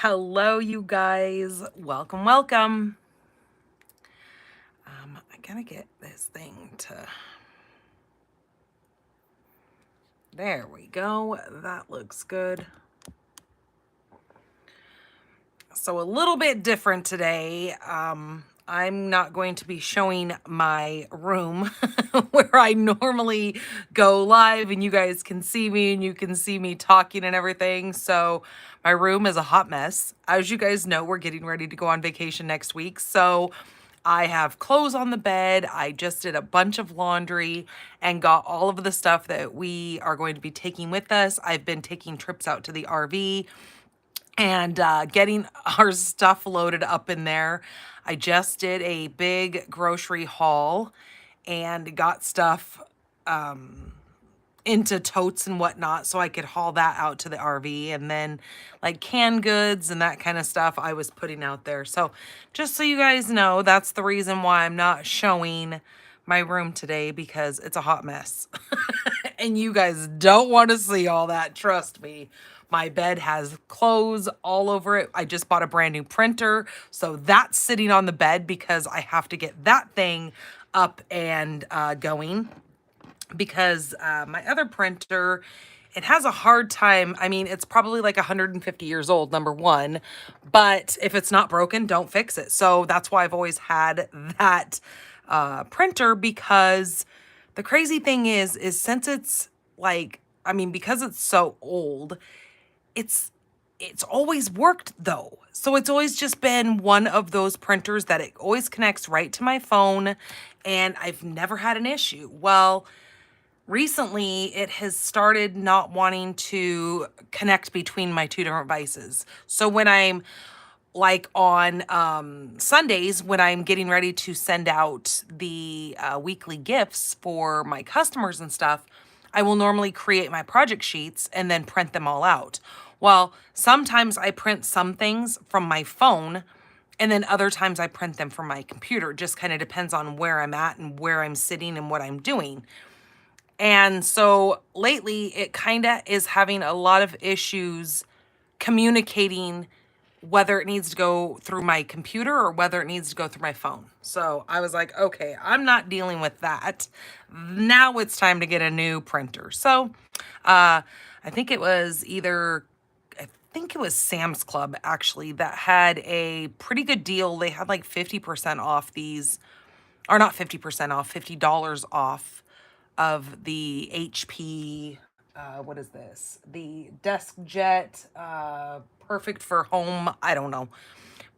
Hello, you guys. Welcome, welcome. I gotta get this thing to... There we go. That looks good. So a little bit different today. I'm not going to be showing my room where I normally go live and you guys can see me and you can see me talking and everything. So my room is a hot mess. As you guys know, we're getting ready to go on vacation next week. So I have clothes on the bed. I just did a bunch of laundry and got all of the stuff that we are going to be taking with us. I've been taking trips out to the RV and getting our stuff loaded up in there. I just did a big grocery haul and got stuff into totes and whatnot so I could haul that out to the RV, and then like canned goods and that kind of stuff I was putting out there. So just so you guys know, that's the reason why I'm not showing my room today, because it's a hot mess. And you guys don't want to see all that, trust me. My bed has clothes all over it. I just bought a brand new printer, so that's sitting on the bed because I have to get that thing up and going, because my other printer, it has a hard time. I mean, it's probably like 150 years old, number one, but if it's not broken, don't fix it. So that's why I've always had that printer, because the crazy thing is since it's like, I mean, because it's so old, it's always worked though. So it's always just been one of those printers that it always connects right to my phone, and I've never had an issue. Well, recently it has started not wanting to connect between my two different devices. So when I'm like on Sundays, when I'm getting ready to send out the weekly gifts for my customers and stuff, I will normally create my project sheets and then print them all out. Well, sometimes I print some things from my phone, and then other times I print them from my computer. It just kind of depends on where I'm at and where I'm sitting and what I'm doing. And so lately it kind of is having a lot of issues communicating whether it needs to go through my computer or whether it needs to go through my phone. So I was like, okay, I'm not dealing with that. Now it's time to get a new printer. So I think it was I think it was Sam's Club actually that had a pretty good deal. They had like 50% off these, or not 50% off, $50 off of the HP, what is this? The Desk Jet, perfect for home. I don't know.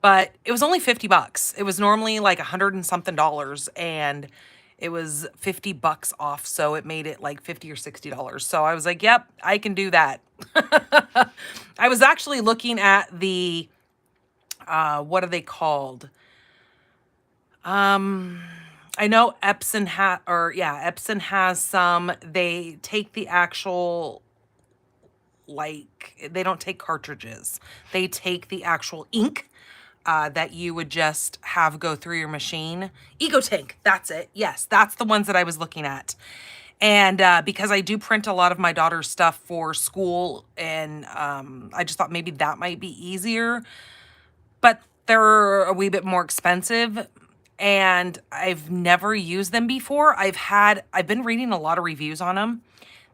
But it was only 50 bucks. It was normally like 100 and something dollars, and it was 50 bucks off. So it made it like 50 or $60. So I was like, yep, I can do that. I was actually looking at the, what are they called? I know Epson has some. They take the actual, like, they don't take cartridges. They take the actual ink that you would just have go through your machine. EcoTank, that's it. Yes, that's the ones that I was looking at. And because I do print a lot of my daughter's stuff for school, and I just thought maybe that might be easier, but they're a wee bit more expensive, and I've never used them before. I've been reading a lot of reviews on them.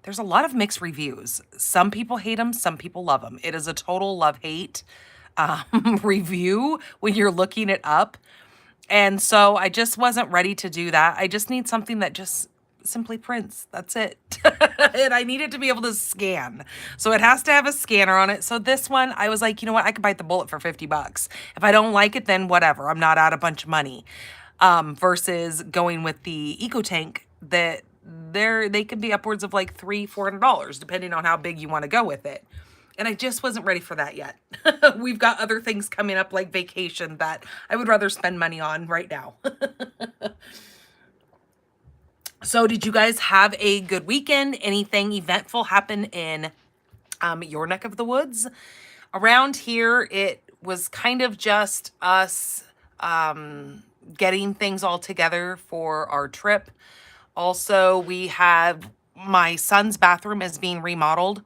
There's a lot of mixed reviews. Some people hate them, some people love them. It is a total love-hate review when you're looking it up. And so I just wasn't ready to do that. I just need something that just simply prints. That's it. And I need it to be able to scan. So it has to have a scanner on it. So this one, I was like, you know what? I could bite the bullet for 50 bucks. If I don't like it, then whatever. I'm not out a bunch of money. Versus going with the EcoTank, that they can be upwards of like $300-$400, depending on how big you want to go with it. And I just wasn't ready for that yet. We've got other things coming up like vacation that I would rather spend money on right now. So did you guys have a good weekend? Anything eventful happen in your neck of the woods? Around here, it was kind of just us getting things all together for our trip. Also, we have my son's bathroom is being remodeled.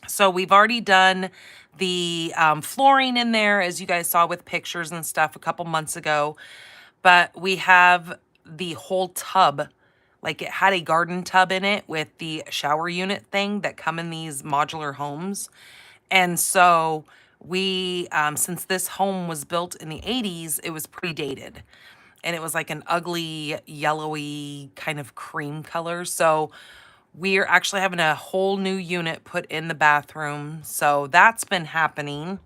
So we've already done the flooring in there, as you guys saw with pictures and stuff a couple months ago. But we have the whole tub, like it had a garden tub in it with the shower unit thing that come in these modular homes. And so we, since this home was built in the 80s, it was predated. And it was like an ugly, yellowy kind of cream color. So we're actually having a whole new unit put in the bathroom. So that's been happening.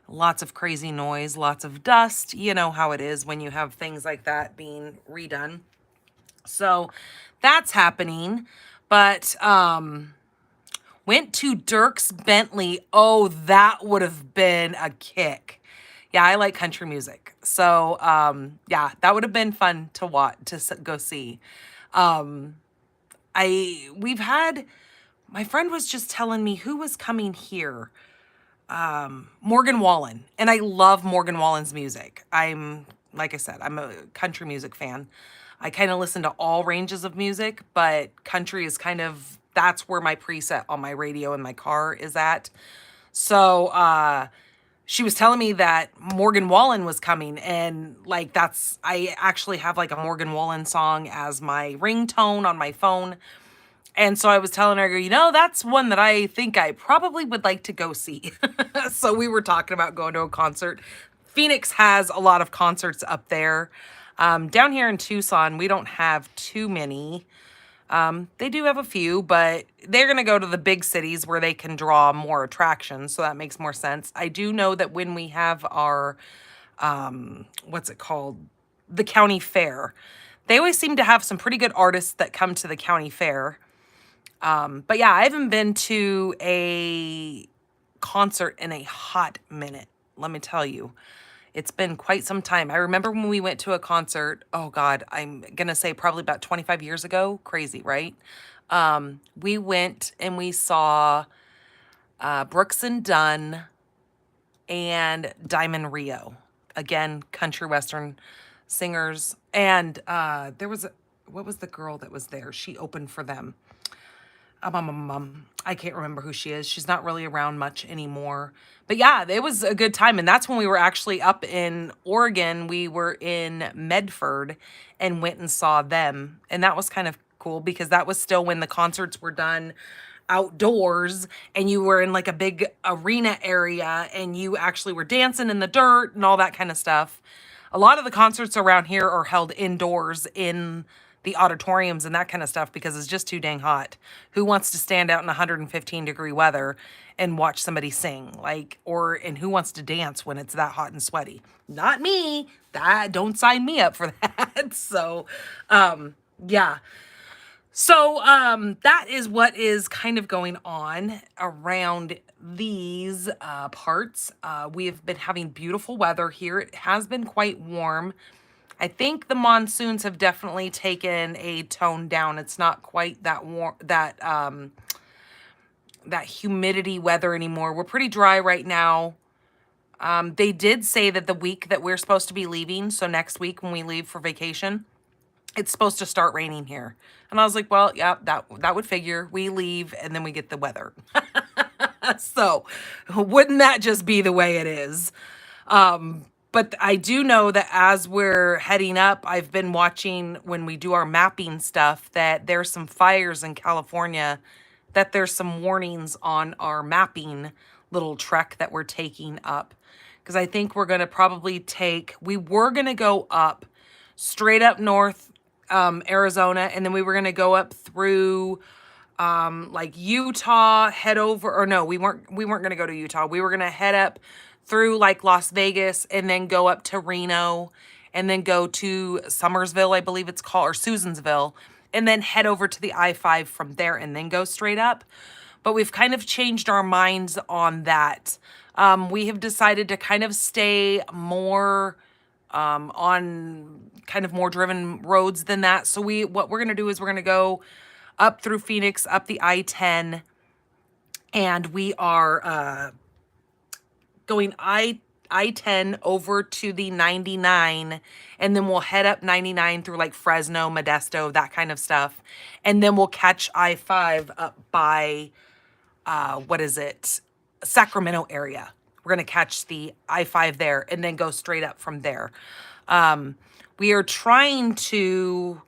Lots of crazy noise, lots of dust. You know how it is when you have things like that being redone. So that's happening. But went to Dirks Bentley. Oh, that would have been a kick. Yeah, I like country music. So yeah, that would have been fun to watch, to go see. We've had, my friend was just telling me who was coming here. Morgan Wallen. And I love Morgan Wallen's music. Like I said, I'm a country music fan. I kind of listen to all ranges of music, but country is kind of, that's where my preset on my radio in my car is at. So, she was telling me that Morgan Wallen was coming, and like I actually have like a Morgan Wallen song as my ringtone on my phone. And so I was telling her, you know, that's one that I think I probably would like to go see. So we were talking about going to a concert. Phoenix has a lot of concerts up there. Down here in Tucson, we don't have too many. They do have a few, but they're going to go to the big cities where they can draw more attractions. So that makes more sense. I do know that when we have our, what's it called? The county fair, they always seem to have some pretty good artists that come to the county fair. But yeah, I haven't been to a concert in a hot minute. Let me tell you, it's been quite some time. I remember when we went to a concert, oh God, I'm going to say probably about 25 years ago. Crazy, right? We went and we saw Brooks and Dunn and Diamond Rio. Again, country western singers. And there was, what was the girl that was there? She opened for them. I can't remember who she is. She's not really around much anymore. But yeah, it was a good time. And that's when we were actually up in Oregon. We were in Medford and went and saw them. And that was kind of cool because that was still when the concerts were done outdoors and you were in like a big arena area and you actually were dancing in the dirt and all that kind of stuff. A lot of the concerts around here are held indoors in the auditoriums and that kind of stuff because it's just too dang hot. Who wants to stand out in 115-degree weather and watch somebody sing? And who wants to dance when it's that hot and sweaty? Not me. Don't sign me up for that. So, yeah. So, that is what is kind of going on around these parts. We have been having beautiful weather here. It has been quite warm. I think the monsoons have definitely taken a tone down. It's not quite that warm, that humidity weather anymore. We're pretty dry right now. They did say that the week that we're supposed to be leaving, so next week when we leave for vacation, it's supposed to start raining here. And I was like, well, yeah, that would figure. We leave and then we get the weather. So wouldn't that just be the way it is? But I do know that as we're heading up, I've been watching when we do our mapping stuff that there's some fires in California, that there's some warnings on our mapping little trek that we're taking up. Because I think we're going to probably we were going to go up straight up north, Arizona, and then we were going to go up through like Utah, head over, or no, we weren't going to go to Utah. We were going to head up through like Las Vegas and then go up to Reno and then go to Summersville, I believe it's called, or Susansville, and then head over to the I-5 from there and then go straight up. But we've kind of changed our minds on that. We have decided to kind of stay more on kind of more driven roads than that. So what we're going to do is we're going to go up through Phoenix, up the I-10, and we are going I-10 over to the 99, and then we'll head up 99 through like Fresno, Modesto, that kind of stuff. And then we'll catch I-5 up by what is it? Sacramento area. We're going to catch the I-5 there and then go straight up from there. We are trying to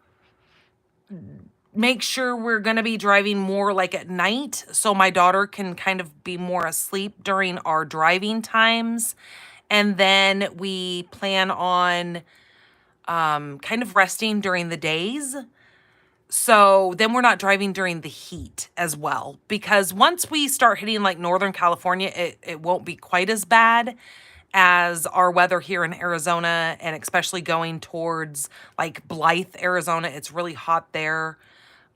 make sure we're going to be driving more like at night so my daughter can kind of be more asleep during our driving times. And then we plan on kind of resting during the days. So then we're not driving during the heat as well, because once we start hitting like Northern California, it won't be quite as bad as our weather here in Arizona, and especially going towards like Blythe, Arizona. It's really hot there.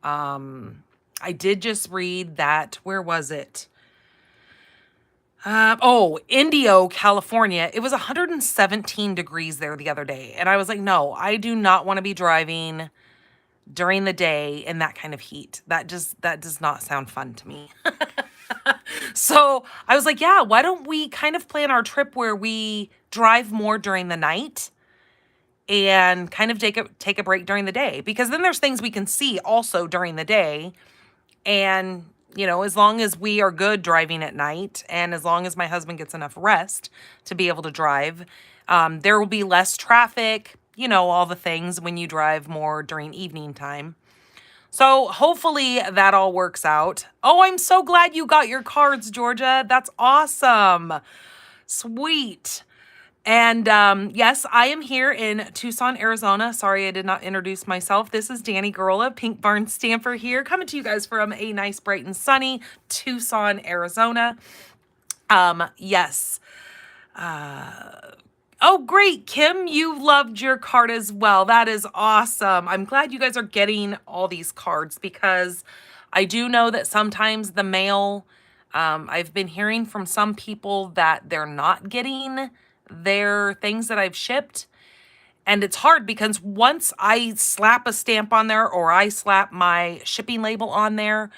I did just read that, where was it? Indio, California. It was 117 degrees there the other day. And I was like, no, I do not want to be driving during the day in that kind of heat. That does not sound fun to me. So I was like, yeah, why don't we kind of plan our trip where we drive more during the night and kind of take a break during the day, because then there's things we can see also during the day. And, you know, as long as we are good driving at night and as long as my husband gets enough rest to be able to drive, there will be less traffic, you know, all the things when you drive more during evening time. So hopefully that all works out. Oh, I'm so glad you got your cards, Georgia. That's awesome. Sweet. And yes, I am here in Tucson, Arizona. Sorry, I did not introduce myself. This is Danny Garola, Pink Barn Stamper here, coming to you guys from a nice, bright, and sunny Tucson, Arizona. Yes. Oh, great, Kim, you loved your card as well. That is awesome. I'm glad you guys are getting all these cards, because I do know that sometimes the mail, I've been hearing from some people that they're not getting their things that I've shipped. And it's hard because once I slap a stamp on there or I slap my shipping label on there,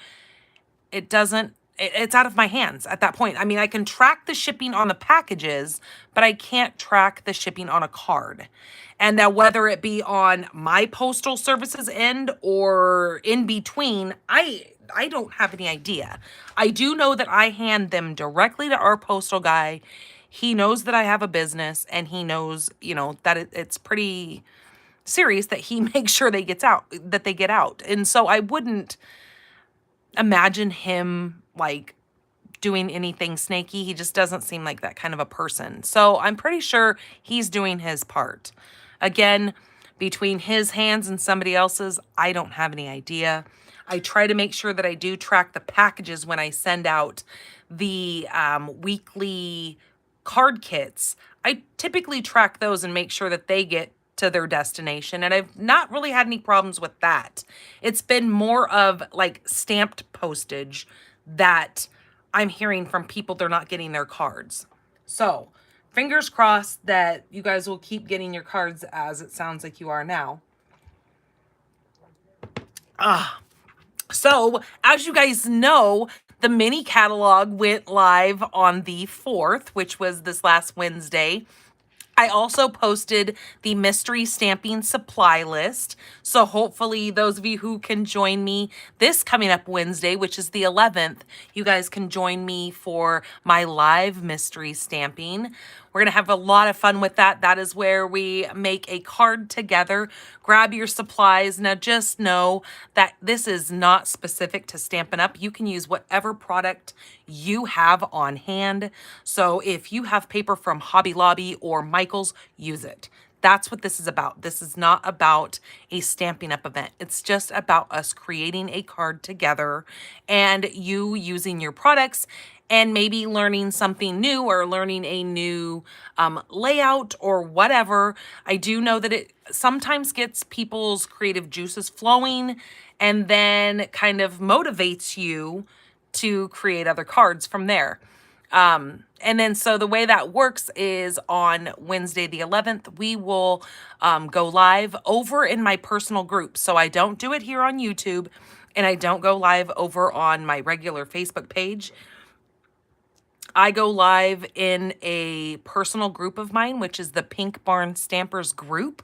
it's out of my hands at that point. I mean, I can track the shipping on the packages, but I can't track the shipping on a card. And now whether it be on my postal services end or in between, I don't have any idea. I do know that I hand them directly to our postal guy. He knows that I have a business, and he knows, you know, that it's pretty serious that he makes sure they get out. And so I wouldn't imagine him like doing anything snaky. He just doesn't seem like that kind of a person. So I'm pretty sure he's doing his part. Again, between his hands and somebody else's, I don't have any idea. I try to make sure that I do track the packages when I send out the weekly card kits. I typically track those and make sure that they get to their destination, and I've not really had any problems with that. It's been more of like stamped postage that I'm hearing from people they're not getting their cards. So fingers crossed that you guys will keep getting your cards, as it sounds like you are now. So as you guys know, the mini catalog went live on the 4th, which was this last Wednesday. I also posted the mystery stamping supply list. So hopefully those of you who can join me this coming up Wednesday, which is the 11th, you guys can join me for my live mystery stamping. We're going to have a lot of fun with that. That is where we make a card together. Grab your supplies. Now just know that this is not specific to Stampin' Up. You can use whatever product you have on hand. So if you have paper from Hobby Lobby or Michael's, use it. That's what this is about. This is not about a Stampin' Up event. It's just about us creating a card together and you using your products and maybe learning something new or learning a new layout or whatever. I do know that it sometimes gets people's creative juices flowing and then kind of motivates you to create other cards from there. And then so the way that works is on Wednesday the 11th, we will go live over in my personal group. So I don't do it here on YouTube and I don't go live over on my regular Facebook page. I go live in a personal group of mine, which is the Pink Barn Stampers group.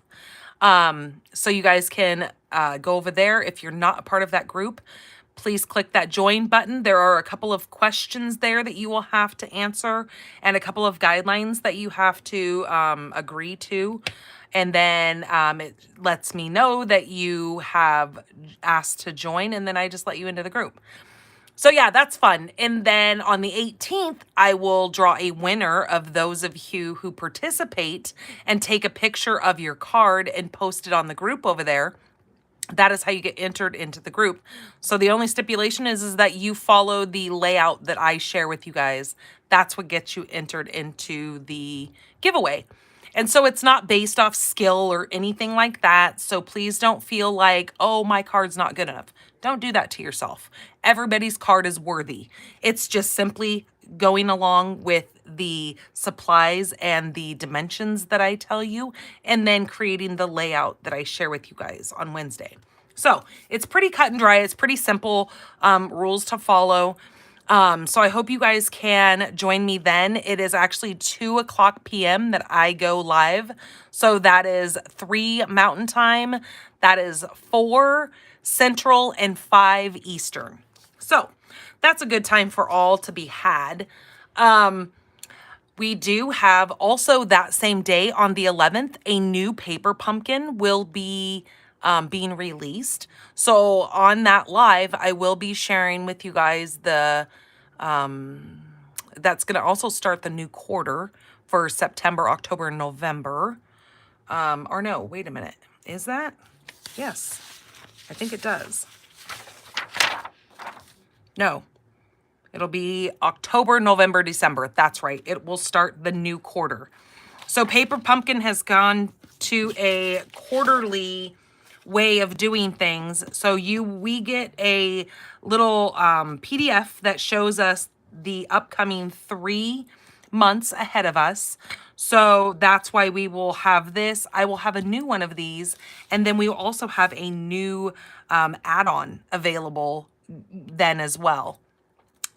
So you guys can go over there if you're not a part of that group. please click that join button. There are a couple of questions there that you will have to answer and a couple of guidelines that you have to agree to. And then it lets me know that you have asked to join, and then I just let you into the group. So yeah, that's fun. And then on the 18th, I will draw a winner of those of you who participate and take a picture of your card and post it on the group over there. That is how you get entered into the group. So the only stipulation is that you follow the layout that I share with you guys. That's what gets you entered into the giveaway. And so it's not based off skill or anything like that. So please don't feel like, oh, my card's not good enough. Don't do that to yourself. Everybody's card is worthy. It's just simply going along with the supplies and the dimensions that I tell you, and then creating the layout that I share with you guys on Wednesday. So it's pretty cut and dry. It's pretty simple rules to follow. So I hope you guys can join me then. It is actually 2:00 p.m. that I go live. So that is 3 Mountain Time. That is 4 Central and 5 Eastern. So that's a good time for all to be had. We do have also that same day on the 11th, a new paper pumpkin will be being released. So on that live, I will be sharing with you guys the, that's going to also start the new quarter for September, October, and November. Or no, wait a minute. Is that? Yes, I think it does. No. It'll be October, November, December. That's right. It will start the new quarter. So Paper Pumpkin has gone to a quarterly way of doing things. So we get a little PDF that shows us the upcoming 3 months ahead of us. So that's why we will have this. I will have a new one of these. And then we will also have a new add-on available then as well.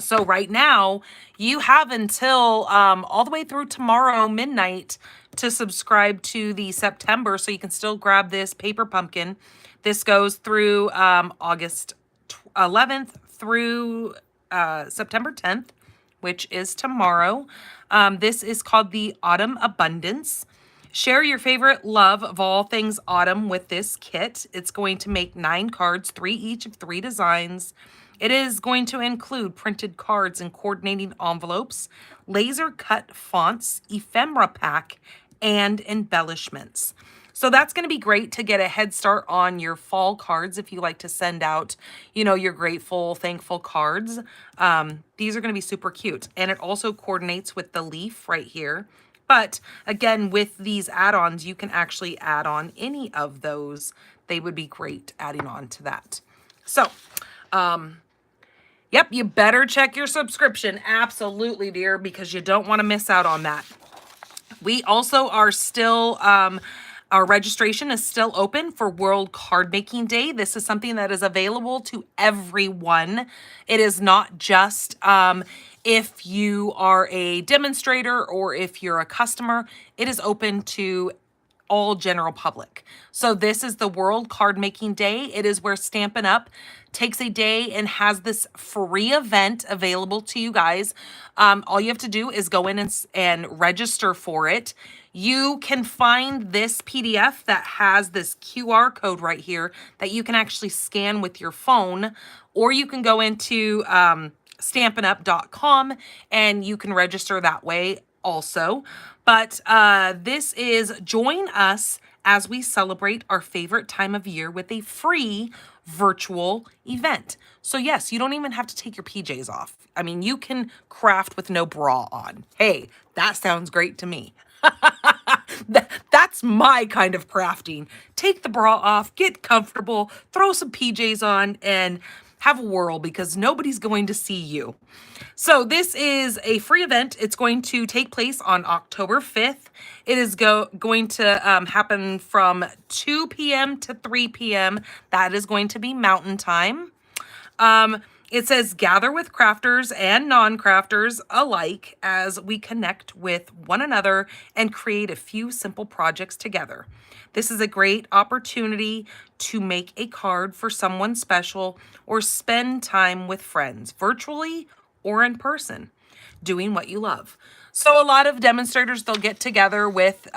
So right now, you have until all the way through tomorrow midnight to subscribe to the September, so you can still grab this paper pumpkin. This goes through August 11th through September 10th, which is tomorrow. This is called the Autumn Abundance. Share your favorite love of all things autumn with this kit. It's going to make 9 cards, 3 each of 3 designs. It is going to include printed cards and coordinating envelopes, laser cut fonts, ephemera pack, and embellishments. So that's going to be great to get a head start on your fall cards if you like to send out, you know, your grateful, thankful cards. These are going to be super cute. And it also coordinates with the leaf right here. But again, with these add-ons, you can actually add on any of those. They would be great adding on to that. So, yep, you better check your subscription. Absolutely, dear, because you don't want to miss out on that. We also are still, our registration is still open for World Card Making Day. This is something that is available to everyone. It is not just if you are a demonstrator or if you're a customer. It is open to all general public. So this is the World Card Making Day. It is where Stampin' Up! Takes a day and has this free event available to you guys. All you have to do is go in and register for it. You can find this PDF that has this QR code right here that you can actually scan with your phone, or you can go into stampinup.com and you can register that way also. But this is join us as we celebrate our favorite time of year with a free virtual event. So yes, you don't even have to take your PJs off. I mean, you can craft with no bra on. Hey, that sounds great to me. That's my kind of crafting. Take the bra off, get comfortable, throw some PJs on, and have a whirl because nobody's going to see you. So this is a free event. It's going to take place on October 5th. It is going to happen from 2 p.m. to 3 p.m. That is going to be Mountain Time. It says, gather with crafters and non-crafters alike as we connect with one another and create a few simple projects together. This is a great opportunity to make a card for someone special or spend time with friends, virtually or in person, doing what you love. So a lot of demonstrators, they'll get together with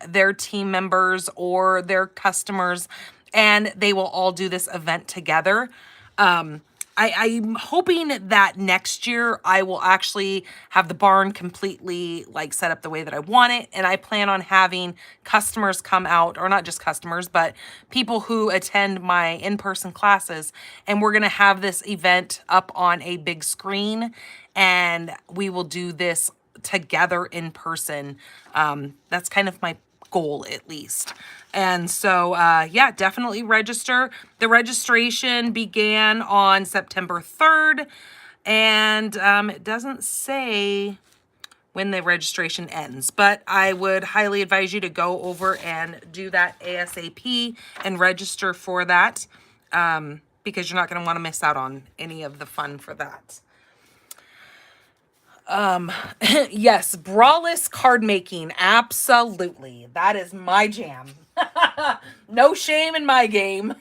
their team members or their customers, and they will all do this event together. I'm hoping that next year I will actually have the barn completely like set up the way that I want it. And I plan on having customers come out, or not just customers, but people who attend my in-person classes. And we're going to have this event up on a big screen, and we will do this together in person. That's kind of my goal, at least. And so, yeah, definitely register. The registration began on September 3rd, and it doesn't say when the registration ends, but I would highly advise you to go over and do that ASAP and register for that, because you're not going to want to miss out on any of the fun for that. Yes, braless card making. Absolutely. That is my jam. No shame in my game.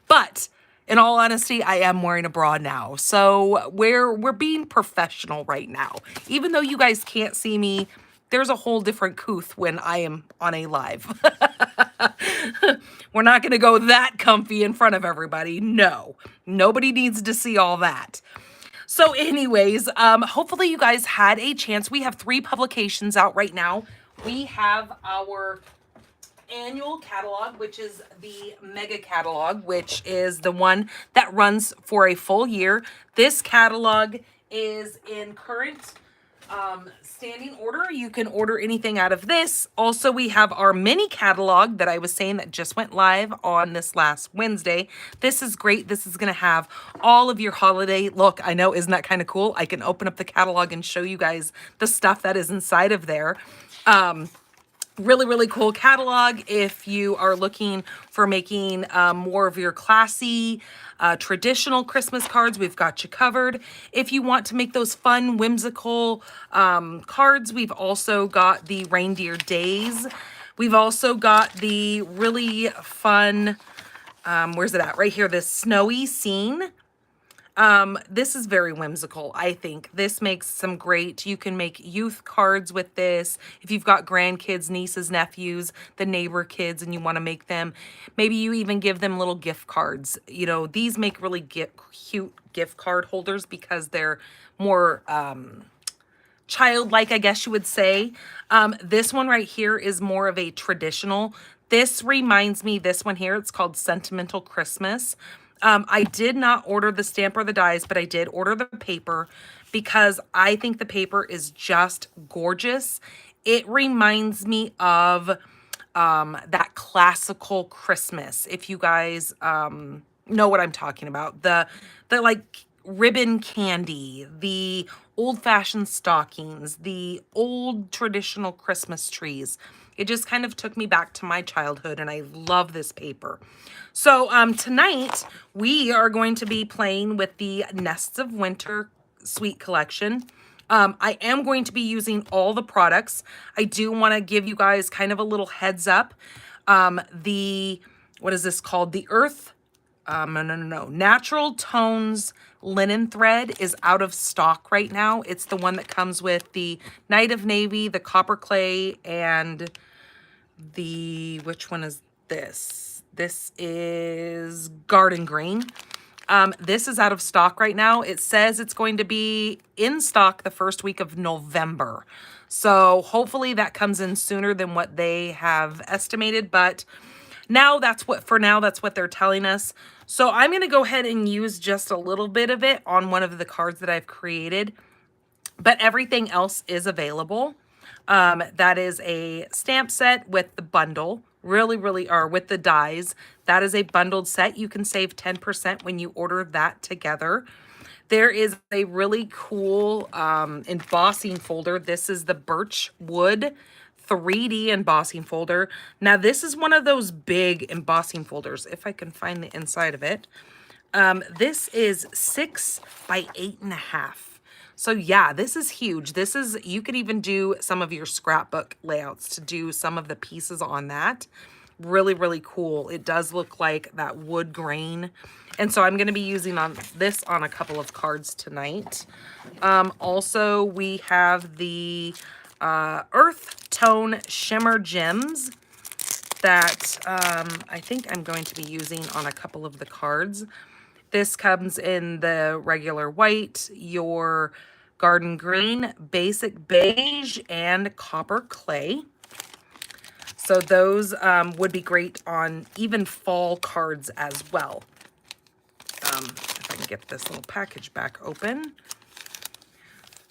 But in all honesty, I am wearing a bra now. So we're being professional right now. Even though you guys can't see me, there's a whole different couth when I am on a live. We're not going to go that comfy in front of everybody. No, nobody needs to see all that. So anyways, hopefully you guys had a chance. We have 3 publications out right now. We have our annual catalog, which is the mega catalog, which is the one that runs for a full year. This catalog is in current standing order. You can order anything out of this. Also, we have our mini catalog that I was saying that just went live on this last Wednesday. This is great. This is going to have all of your holiday look. I know, isn't that kind of cool? I can open up the catalog and show you guys the stuff that is inside of there. Really, really cool catalog if you are looking for making more of your classy, traditional Christmas cards. We've got you covered. If you want to make those fun, whimsical cards, we've also got the Reindeer Days. We've also got the really fun, where's it at? Right here, this snowy scene. This is very whimsical, I think. This makes some great, you can make youth cards with this. If you've got grandkids, nieces, nephews, the neighbor kids, and you want to make them, maybe you even give them little gift cards. You know, these make really cute gift card holders because they're more, childlike, I guess you would say. This one right here is more of a traditional. This reminds me, this one here, it's called Sentimental Christmas. I did not order the stamp or the dies, but I did order the paper because I think the paper is just gorgeous. It reminds me of that classical Christmas. If you guys know what I'm talking about. The like ribbon candy, the old-fashioned stockings, the old traditional Christmas trees. It just kind of took me back to my childhood, and I love this paper. So tonight, we are going to be playing with the Nests of Winter Sweet Collection. I am going to be using all the products. I do want to give you guys kind of a little heads up. What is this called? The Earth, Natural Tones linen thread is out of stock right now. It's the one that comes with the Night of Navy, the Copper Clay, and which one is this? This is Garden Green. This is out of stock right now. It says it's going to be in stock the first week of November. So hopefully that comes in sooner than what they have estimated, but for now, that's what they're telling us. So I'm going to go ahead and use just a little bit of it on one of the cards that I've created, but everything else is available. That is a stamp set with the bundle, with the dies. That is a bundled set. You can save 10% when you order that together. There is a really cool embossing folder. This is the Birch Wood 3D embossing folder. Now, this is one of those big embossing folders, if I can find the inside of it. This is 6 by 8.5. So yeah, this is huge. This is, you could even do some of your scrapbook layouts to do some of the pieces on that. Really, really cool. It does look like that wood grain. And so I'm going to be using this on a couple of cards tonight. Also, we have the Earth Tone Shimmer Gems that I think I'm going to be using on a couple of the cards. This comes in the regular white, your garden green, basic beige, and copper clay. So those would be great on even fall cards as well. If I can get this little package back open.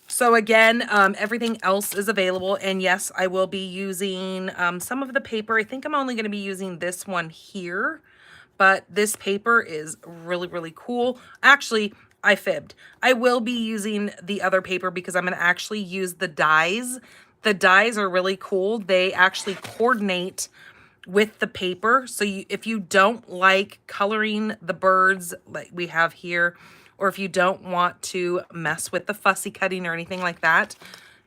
So again, everything else is available. And yes, I will be using some of the paper. I think I'm only going to be using this one here. But this paper is really, really cool. Actually, I fibbed. I will be using the other paper because I'm going to actually use the dies. The dies are really cool. They actually coordinate with the paper. So if you don't like coloring the birds like we have here, or if you don't want to mess with the fussy cutting or anything like that,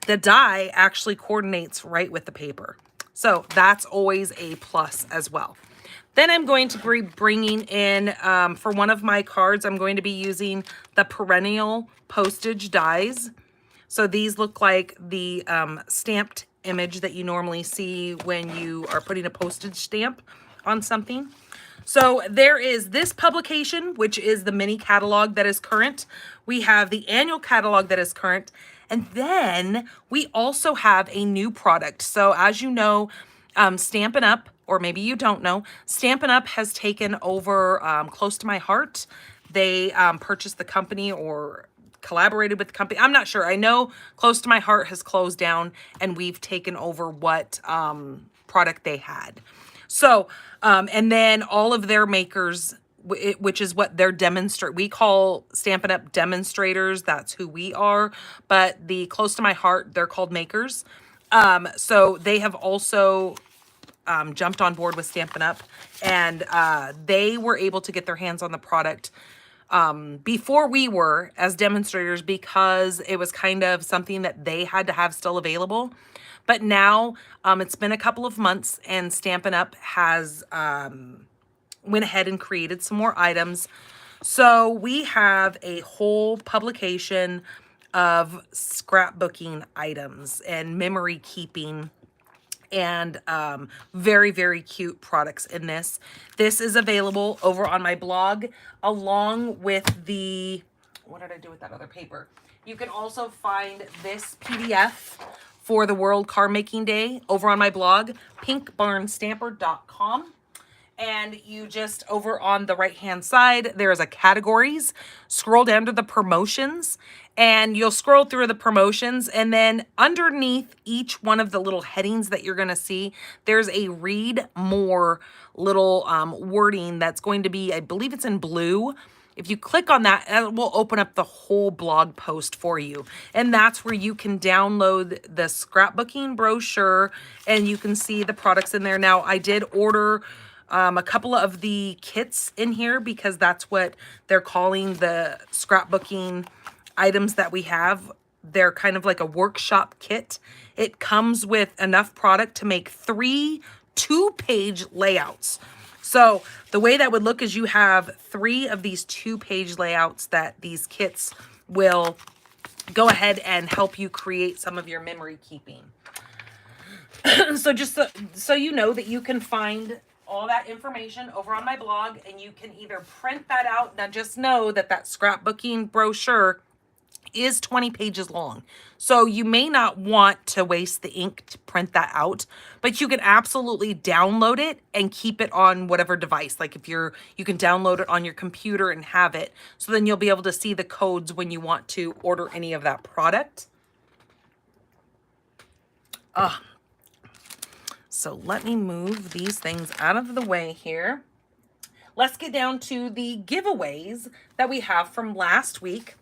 the die actually coordinates right with the paper. So that's always a plus as well. Then I'm going to be bringing in, for one of my cards, I'm going to be using the perennial postage dies. So these look like the stamped image that you normally see when you are putting a postage stamp on something. So there is this publication, which is the mini catalog that is current. We have the annual catalog that is current. And then we also have a new product. So as you know, Stampin' Up!, or maybe you don't know, Stampin' Up! Has taken over Close to My Heart. They purchased the company or collaborated with the company. I'm not sure. I know Close to My Heart has closed down and we've taken over what product they had. So, and then all of their makers, which is what they're we call Stampin' Up! Demonstrators. That's who we are. But the Close to My Heart, they're called makers. So they have also jumped on board with Stampin' Up! And they were able to get their hands on the product before we were as demonstrators because it was kind of something that they had to have still available. But now it's been a couple of months and Stampin' Up! Has went ahead and created some more items. So we have a whole publication of scrapbooking items and memory keeping and very, very cute products in this. This is available over on my blog along with the, what did I do with that other paper? You can also find this PDF for the World Card Making Day over on my blog, pinkbarnstamper.com. And you just, over on the right hand side, there is a categories. Scroll down to the promotions and you'll scroll through the promotions, and then underneath each one of the little headings that you're going to see, there's a read more little wording that's going to be, I believe it's in blue. If you click on that, it will open up the whole blog post for you. And that's where you can download the scrapbooking brochure and you can see the products in there. Now, I did order a couple of the kits in here because that's what they're calling the scrapbooking items that we have. They're kind of like a workshop kit. It comes with enough product to make 3 2-page layouts. So the way that would look is you have 3 of these 2-page layouts that these kits will go ahead and help you create some of your memory keeping. So just so you know that you can find all that information over on my blog and you can either print that out. Now just know that that scrapbooking brochure is 20 pages long. So you may not want to waste the ink to print that out, but you can absolutely download it and keep it on whatever device. Like if you can download it on your computer and have it. So then you'll be able to see the codes when you want to order any of that product. So let me move these things out of the way here. Let's get down to the giveaways that we have from last week.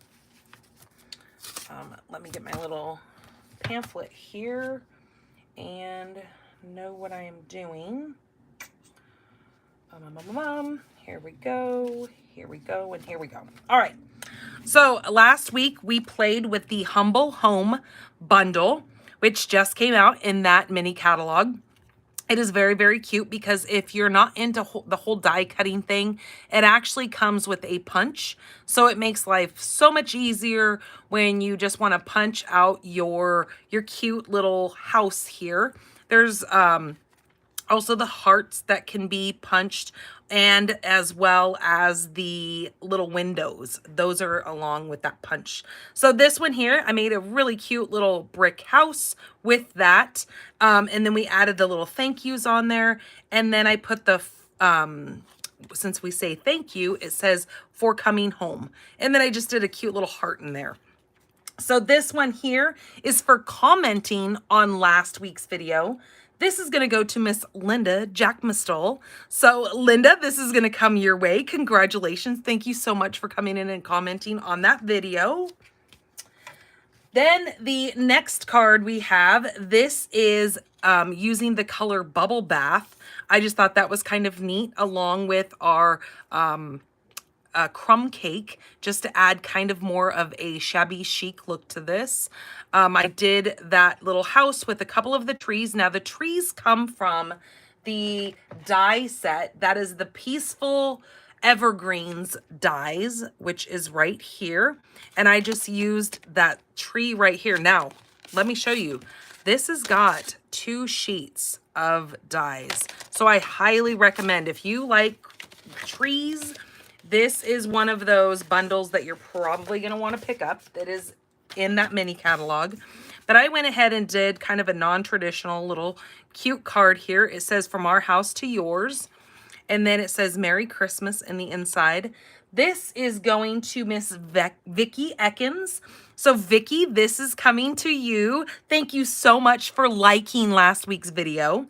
Let me get my little pamphlet here and know what I am doing. Here we go. Here we go. And here we go. All right. So last week we played with the Humble Home bundle, which just came out in that mini catalog. It is very, very cute because if you're not into the whole die cutting thing, it actually comes with a punch. So it makes life so much easier when you just want to punch out your cute little house here. There's also the hearts that can be punched, and as well as the little windows. Those are along with that punch. So this one here, I made a really cute little brick house with that. And then we added the little thank yous on there. And then I put the, since we say thank you, it says for coming home. And then I just did a cute little heart in there. So this one here is for commenting on last week's video. This is going to go to Miss Linda Jackmistol. So Linda, this is going to come your way. Congratulations. Thank you so much for coming in and commenting on that video. Then the next card we have, this is using the color Bubble Bath. I just thought that was kind of neat, along with our crumb cake, just to add kind of more of a shabby chic look to this. I did that little house with a couple of the trees. Now the trees come from the die set. That is the Peaceful Evergreens dies, which is right here. And I just used that tree right here. Now, let me show you. This has got 2 sheets of dies. So I highly recommend, if you like trees, this is one of those bundles that you're probably going to want to pick up that is in that mini catalog. But I went ahead and did kind of a non-traditional little cute card here. It says from our house to yours. And then it says Merry Christmas in the inside. This is going to Miss Vicky Ekins. So Vicky, this is coming to you. Thank you so much for liking last week's video.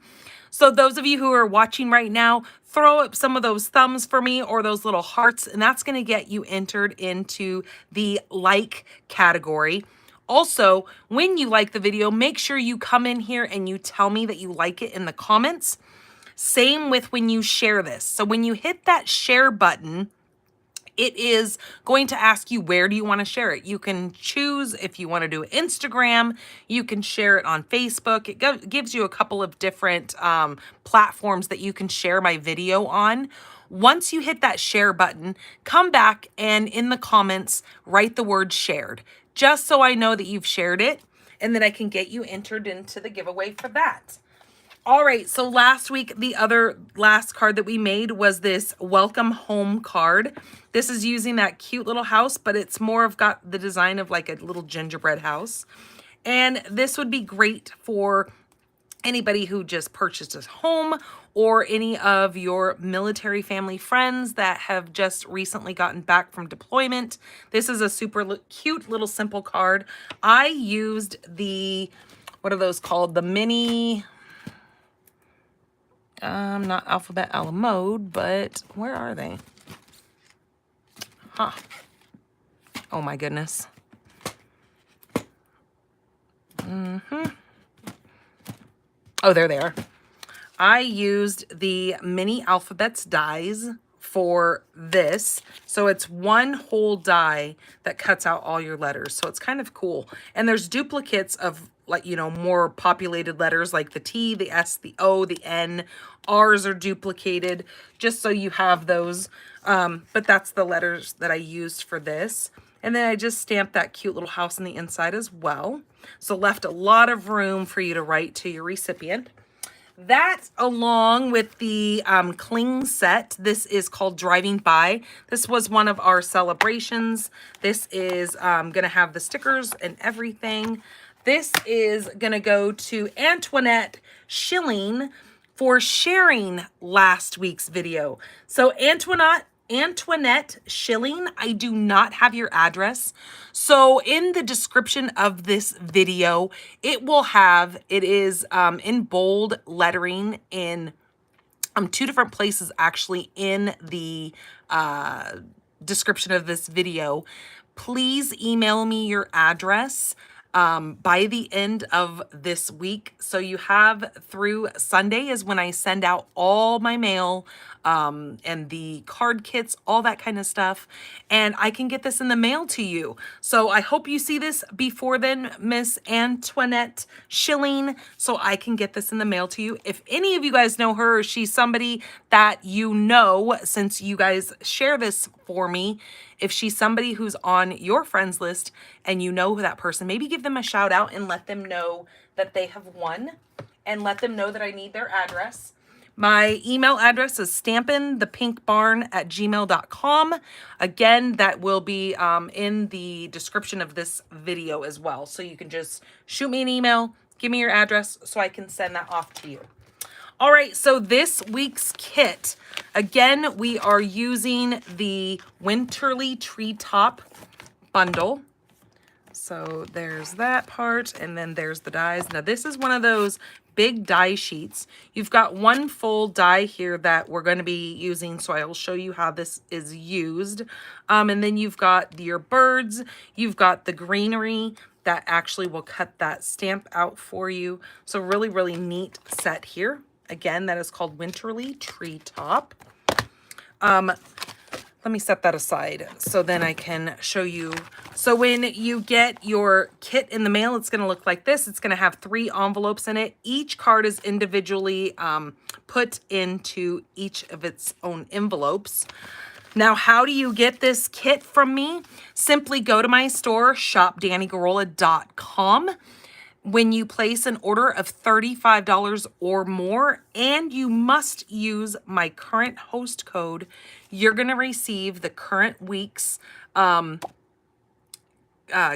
So those of you who are watching right now, throw up some of those thumbs for me or those little hearts, and that's going to get you entered into the like category. Also, when you like the video, make sure you come in here and you tell me that you like it in the comments. Same with when you share this. So when you hit that share button, it is going to ask you, where do you want to share it? You can choose if you want to do Instagram, you can share it on Facebook. It gives you a couple of different platforms that you can share my video on. Once you hit that share button, come back and in the comments, write the word shared, just so I know that you've shared it, and then I can get you entered into the giveaway for that. All right, so last week, the last card that we made was this Welcome Home card. This is using that cute little house, but it's more of got the design of like a little gingerbread house. And this would be great for anybody who just purchased a home, or any of your military family friends that have just recently gotten back from deployment. This is a super cute little simple card. I used the, what are those called? The mini... not alphabet a la mode, but where are they? Huh. Oh my goodness. Oh, there they are. I used the mini alphabets dies for this. So it's one whole die that cuts out all your letters. So it's kind of cool. And there's duplicates of, like, you know, more populated letters like the T, the S, the O, the N. R's are duplicated just so you have those. But that's the letters that I used for this. And then I just stamped that cute little house on the inside as well. So left a lot of room for you to write to your recipient. That, along with the cling set, this is called Driving By. This was one of our celebrations. This is going to have the stickers and everything. This is going to go to Antoinette Schilling for sharing last week's video. So Antoinette Schilling, I do not have your address. So in the description of this video, it will have, it is in bold lettering in 2 different places actually in the description of this video. Please email me your address. by the end of this week. So you have through Sunday is when I send out all my mail, and the card kits, all that kind of stuff. And I can get this in the mail to you. So I hope you see this before then, Miss Antoinette Schilling, so I can get this in the mail to you. If any of you guys know her, or she's somebody that you know, since you guys share this for me, if she's somebody who's on your friends list and you know that person, maybe give them a shout out and let them know that they have won, and let them know that I need their address. My email address is stampinthepinkbarn@gmail.com. Again, that will be in the description of this video as well. So you can just shoot me an email, give me your address so I can send that off to you. All right, so this week's kit, again, we are using the Wintery Treetop bundle. So there's that part, and then there's the dies. Now this is one of those big die sheets. You've got one full die here that we're going to be using, so I'll show you how this is used. And then you've got your birds, you've got the greenery that actually will cut that stamp out for you. So really, really neat set here. Again, that is called Wintery Treetop. Let me set that aside so then I can show you. So when you get your kit in the mail, it's going to look like this. It's going to have 3 envelopes in it. Each card is individually put into each of its own envelopes. Now, how do you get this kit from me? Simply go to my store, shopdannygarola.com. When you place an order of $35 or more, and you must use my current host code, you're going to receive the current week's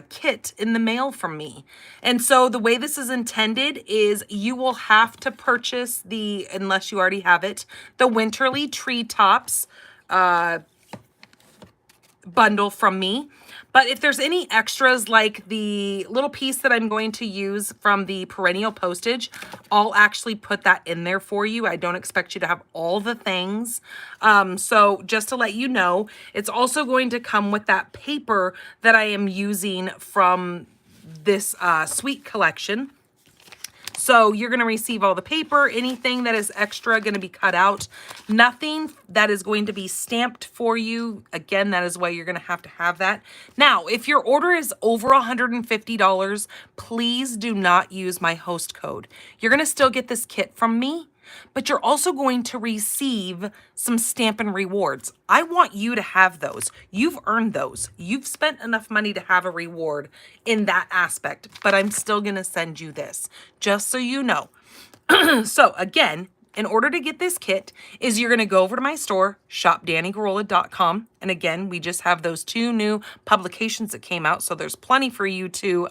kit in the mail from me. And so the way this is intended is you will have to purchase the, unless you already have it, the Wintery Treetops bundle from me. But if there's any extras, like the little piece that I'm going to use from the perennial postage, I'll actually put that in there for you. I don't expect you to have all the things. So just to let you know, it's also going to come with that paper that I am using from this sweet collection. So you're going to receive all the paper, anything that is extra going to be cut out, nothing that is going to be stamped for you. Again, that is why you're going to have that. Now, if your order is over $150, please do not use my host code. You're going to still get this kit from me, but you're also going to receive some Stampin' rewards. I want you to have those. You've earned those. You've spent enough money to have a reward in that aspect, but I'm still going to send you this, just so you know. So again, in order to get this kit is you're going to go over to my store, shopdannygarola.com. And again, we just have those 2 new publications that came out. So there's plenty for you to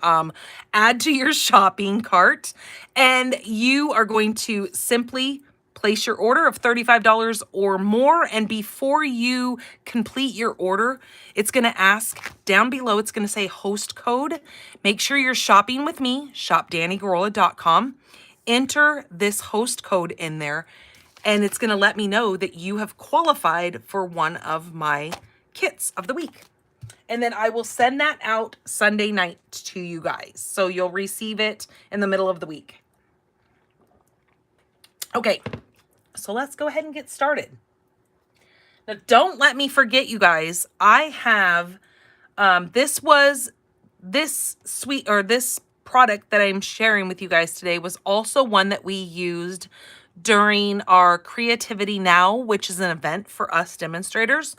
add to your shopping cart. And you are going to simply place your order of $35 or more. And before you complete your order, it's going to ask down below, it's going to say host code. Make sure you're shopping with me, shopdannygarola.com. Enter this host code in there, and it's going to let me know that you have qualified for one of my kits of the week. And then I will send that out Sunday night to you guys. So you'll receive it in the middle of the week. Okay, so let's go ahead and get started. Now, don't let me forget, you guys, I have, this product that I'm sharing with you guys today was also one that we used during our Creativity Now, which is an event for us demonstrators.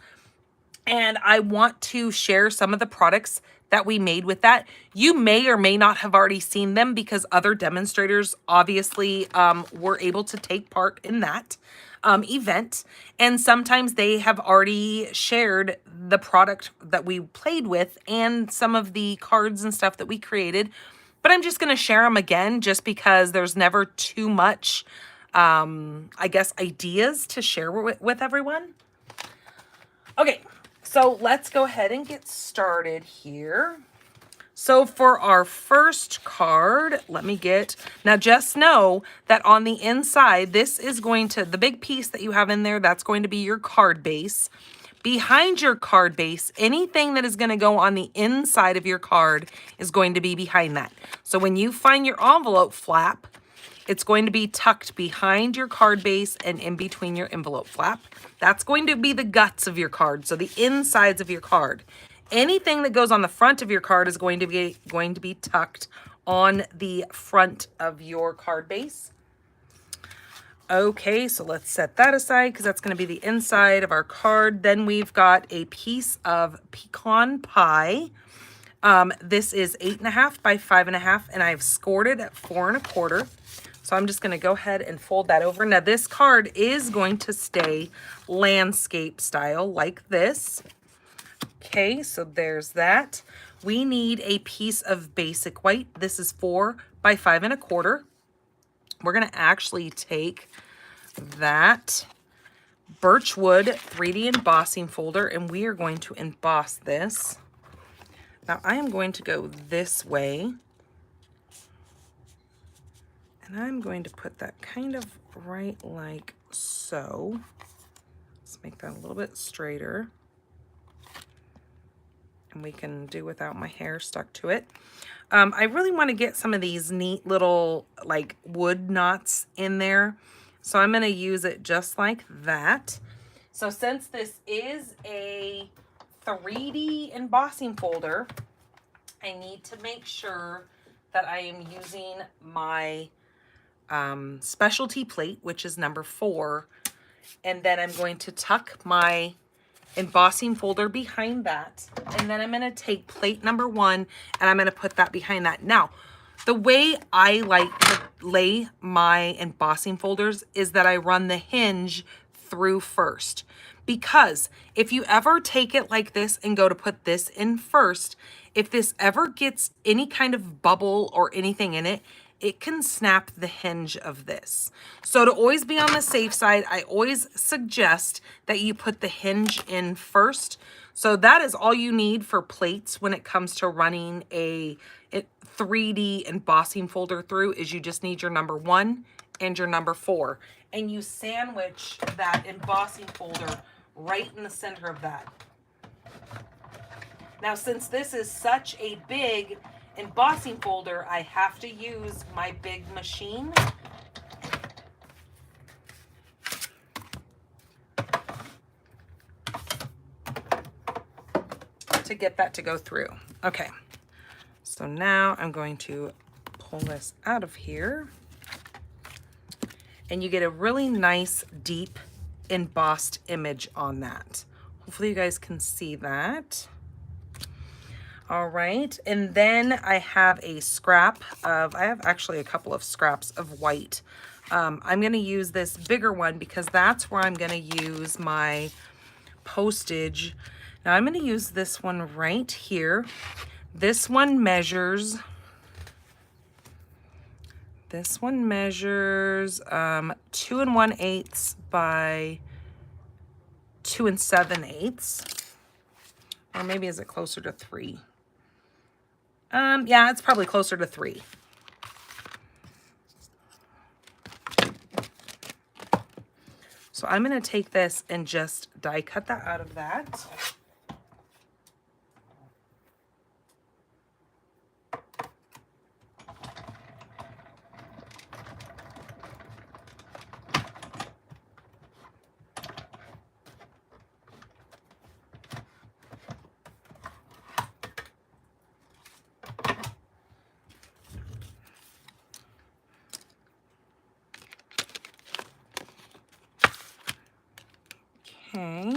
And I want to share some of the products that we made with that. You may or may not have already seen them because other demonstrators obviously were able to take part in that event. And sometimes they have already shared the product that we played with and some of the cards and stuff that we created. But I'm just going to share them again just because there's never too much, I guess, ideas to share with everyone. Okay, so let's go ahead and get started here. So for our first card, now just know that on the inside, this is going to, the big piece that you have in there, that's going to be your card base. behind your card base, anything that is going to go on the inside of your card is going to be behind that. So when you find your envelope flap, it's going to be tucked behind your card base and in between your envelope flap. That's going to be the guts of your card, so the insides of your card. Anything that goes on the front of your card is going to be tucked on the front of your card base. Okay, so let's set that aside because that's going to be the inside of our card. Then we've got a piece of pecan pie. This is 8.5 by 5.5, and I've scored it at 4.25. So I'm just going to go ahead and fold that over. Now this card is going to stay landscape style like this. Okay, so there's that. We need a piece of basic white. This is 4 by 5.25. We're going to actually take that Birchwood 3D embossing folder and we are going to emboss this. Now I am going to go this way and I'm going to put that kind of right like so. Let's make that a little bit straighter. And we can do without my hair stuck to it. I really want to get some of these neat little like wood knots in there. So I'm going to use it just like that. So since this is a 3D embossing folder, I need to make sure that I am using my specialty plate, which is number 4. And then I'm going to tuck my embossing folder behind that, and then I'm going to take plate number 1 and I'm going to put that behind that. Now the way I like to lay my embossing folders is that I run the hinge through first, because if you ever take it like this and go to put this in first, if this ever gets any kind of bubble or anything in it, it can snap the hinge of this. So to always be on the safe side, I always suggest that you put the hinge in first. So that is all you need for plates when it comes to running a 3D embossing folder through, is you just need your number 1 and your number 4. And you sandwich that embossing folder right in the center of that. Now, since this is such a big embossing folder, I have to use my big machine. To get that to go through. Okay, so now I'm going to pull this out of here. And you get a really nice, deep, embossed image on that. Hopefully you guys can see that. All right, and then I have a scrap of, I have actually a couple of scraps of white. I'm gonna use this bigger one because that's where I'm gonna use my postage. Now I'm gonna use this one right here. This one measures 2 1/8 by 2 7/8. Or maybe is it closer to 3? Yeah, it's probably closer to 3. So I'm going to take this and just die cut that out of that. Okay.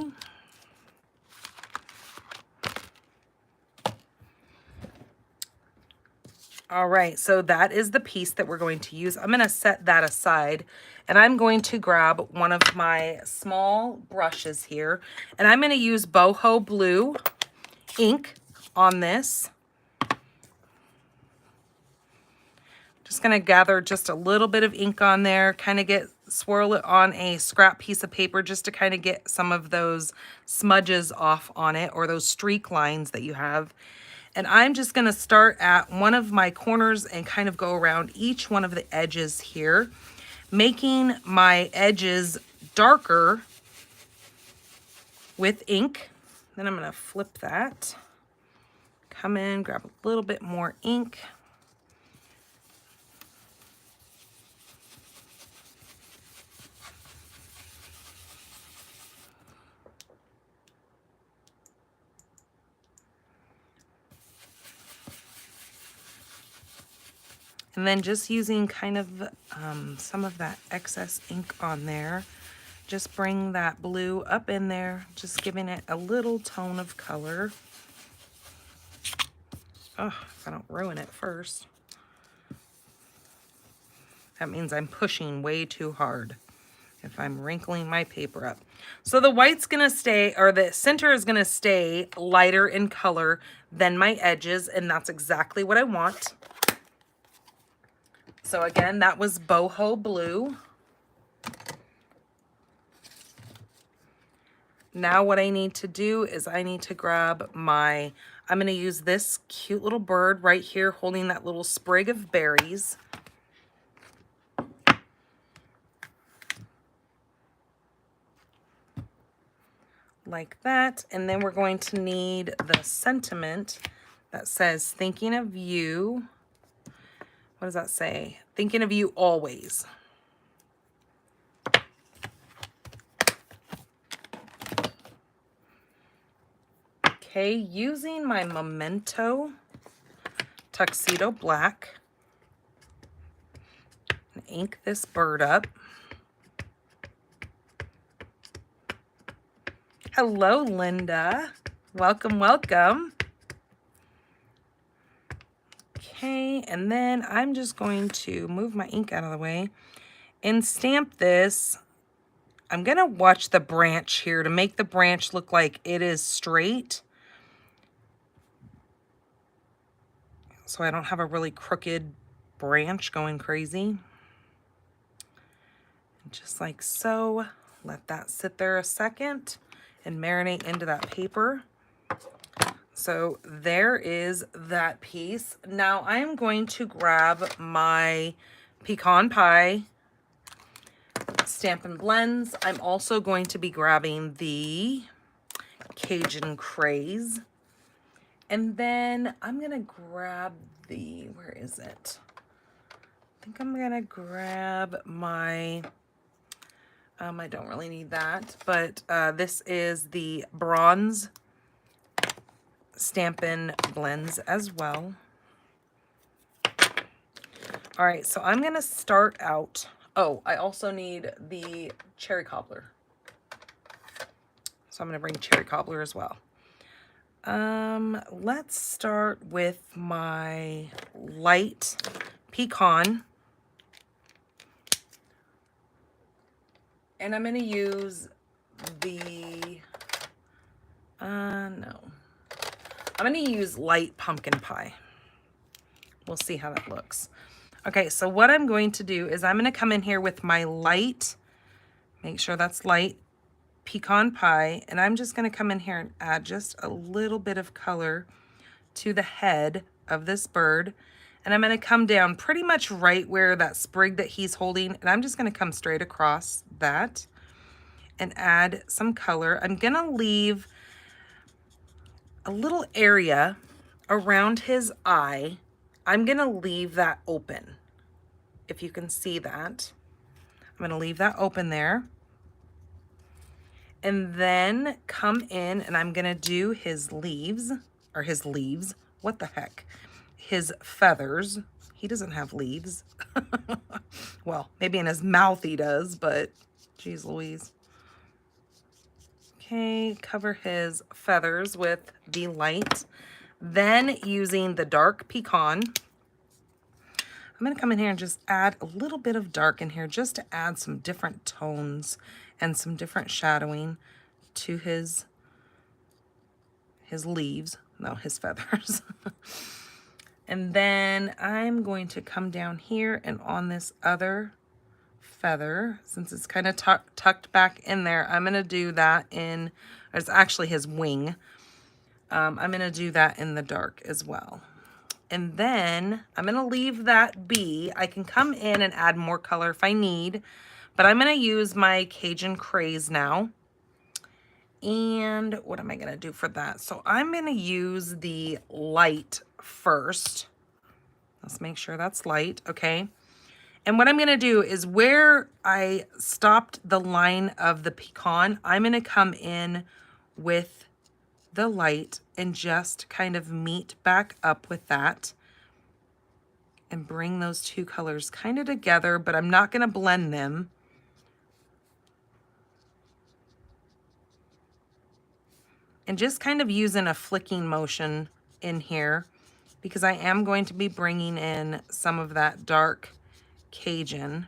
All right, so that is the piece that we're going to use. I'm going to set that aside, and I'm going to grab one of my small brushes here, and I'm going to use Boho Blue ink on this. Just going to gather just a little bit of ink on there, kind of swirl it on a scrap piece of paper just to kind of get some of those smudges off on it, or those streak lines that you have. And I'm just going to start at one of my corners and kind of go around each one of the edges here, making my edges darker with ink. Then I'm gonna flip that. Come in, grab a little bit more ink. And then just using kind of some of that excess ink on there, just bring that blue up in there, just giving it a little tone of color. Oh, if I don't ruin it first. That means I'm pushing way too hard if I'm wrinkling my paper up. So the white's gonna stay, or the center is gonna stay lighter in color than my edges, and that's exactly what I want. So again, that was boho blue. Now what I need to do is I need to grab my, I'm gonna use this cute little bird right here holding that little sprig of berries. Like that. And then we're going to need the sentiment that says, thinking of you. What does that say? Thinking of you always. Okay, using my Memento Tuxedo Black, ink this bird up. Hello, Linda. Welcome, welcome. Okay, and then I'm just going to move my ink out of the way and stamp this. I'm gonna watch the branch here to make the branch look like it is straight, so I don't have a really crooked branch going crazy. Just like so. Let that sit there a second and marinate into that paper. So there is that piece. Now I am going to grab my pecan pie Stampin' Blends. I'm also going to be grabbing the Cajun Craze. And then I'm gonna grab the, where is it? I think I'm gonna grab my, I don't really need that, but this is the Bronze Stampin' Blends as well. All right, so I'm gonna start out, oh, I also need the Cherry Cobbler. So I'm gonna bring Cherry Cobbler as well. Let's start with my light pecan. And I'm gonna use the, no. I'm gonna use light pumpkin pie. We'll see how that looks. Okay, so what I'm going to do is I'm gonna come in here with my light, make sure that's light, pecan pie, and I'm just gonna come in here and add just a little bit of color to the head of this bird. And I'm gonna come down pretty much right where that sprig that he's holding, and I'm just gonna come straight across that and add some color. I'm gonna leave a little area around his eye. I'm gonna leave that open. If you can see that, I'm gonna leave that open there. And then come in and I'm gonna do his leaves, or his leaves, what the heck? His feathers. He doesn't have leaves. Well, maybe in his mouth he does, but geez Louise. Okay, cover his feathers with the light. Then using the dark pecan, I'm gonna come in here and just add a little bit of dark in here just to add some different tones and some different shadowing to his leaves, no, his feathers. And then I'm going to come down here and on this other feather, since it's kind of tucked back in there, I'm gonna do that in, it's actually his wing. I'm gonna do that in the dark as well. And then I'm gonna leave that be. I can come in and add more color if I need, but I'm gonna use my Cajun Craze now. And what am I gonna do for that? So I'm gonna use the light first. Let's make sure that's light, okay? And what I'm gonna do is where I stopped the line of the pecan, I'm gonna come in with the light and just kind of meet back up with that and bring those two colors kind of together, but I'm not gonna blend them. And just kind of using a flicking motion in here because I am going to be bringing in some of that dark Cajun.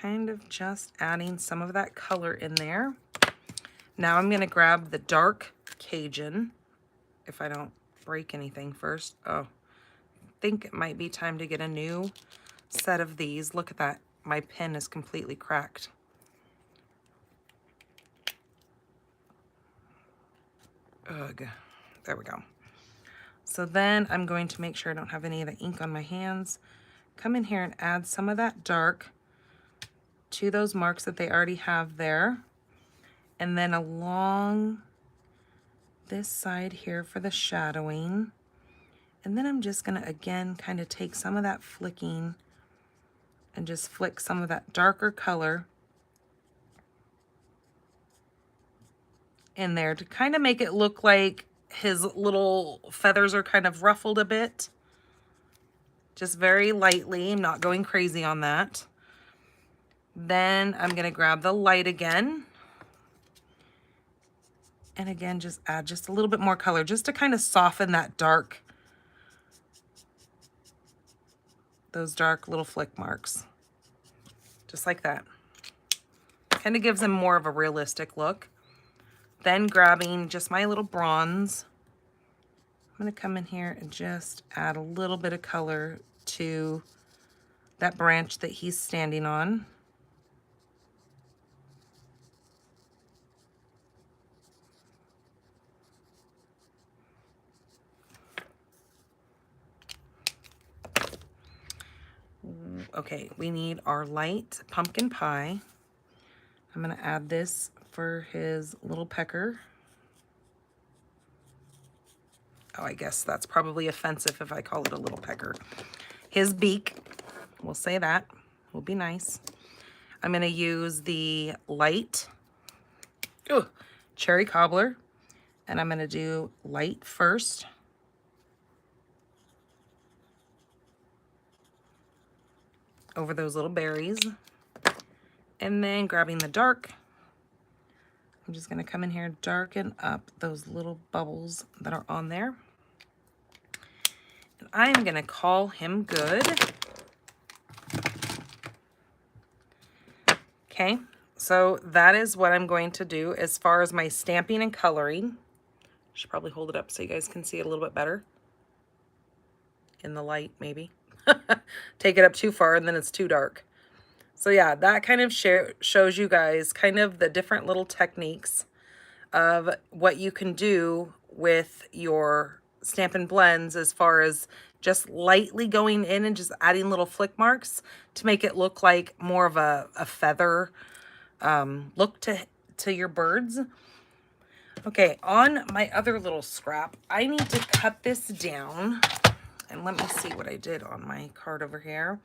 Kind of just adding some of that color in there. Now I'm gonna grab the dark Cajun, if I don't break anything first. Oh, I think it might be time to get a new set of these. Look at that, my pen is completely cracked. Ugh, there we go. So then I'm going to make sure I don't have any of the ink on my hands. Come in here and add some of that dark to those marks that they already have there. And then along this side here for the shadowing. And then I'm just gonna, again, kind of take some of that flicking and just flick some of that darker color in there to kind of make it look like his little feathers are kind of ruffled a bit. Just very lightly, I'm not going crazy on that. Then I'm gonna grab the light again. And again, just add just a little bit more color just to kind of soften that dark, those dark little flick marks. Just like that. Kind of gives them more of a realistic look. Then grabbing just my little bronze, I'm gonna come in here and just add a little bit of color to that branch that he's standing on. Okay, we need our light pumpkin pie. I'm gonna add this for his little pecker. Oh, I guess that's probably offensive if I call it a little pecker. His beak, we'll say that, will be nice. I'm gonna use the light cherry cobbler, and I'm gonna do light first. Over those little berries. And then grabbing the dark, I'm just gonna come in here and darken up those little bubbles that are on there. And I am gonna call him good. Okay, so that is what I'm going to do as far as my stamping and coloring. Should probably hold it up so you guys can see it a little bit better. In the light, maybe. Take it up too far and then it's too dark. So yeah, that kind of shows you guys kind of the different little techniques of what you can do with your Stampin' Blends as far as just lightly going in and just adding little flick marks to make it look like more of a feather look to your birds. Okay, on my other little scrap, I need to cut this down. And let me see what I did on my card over here.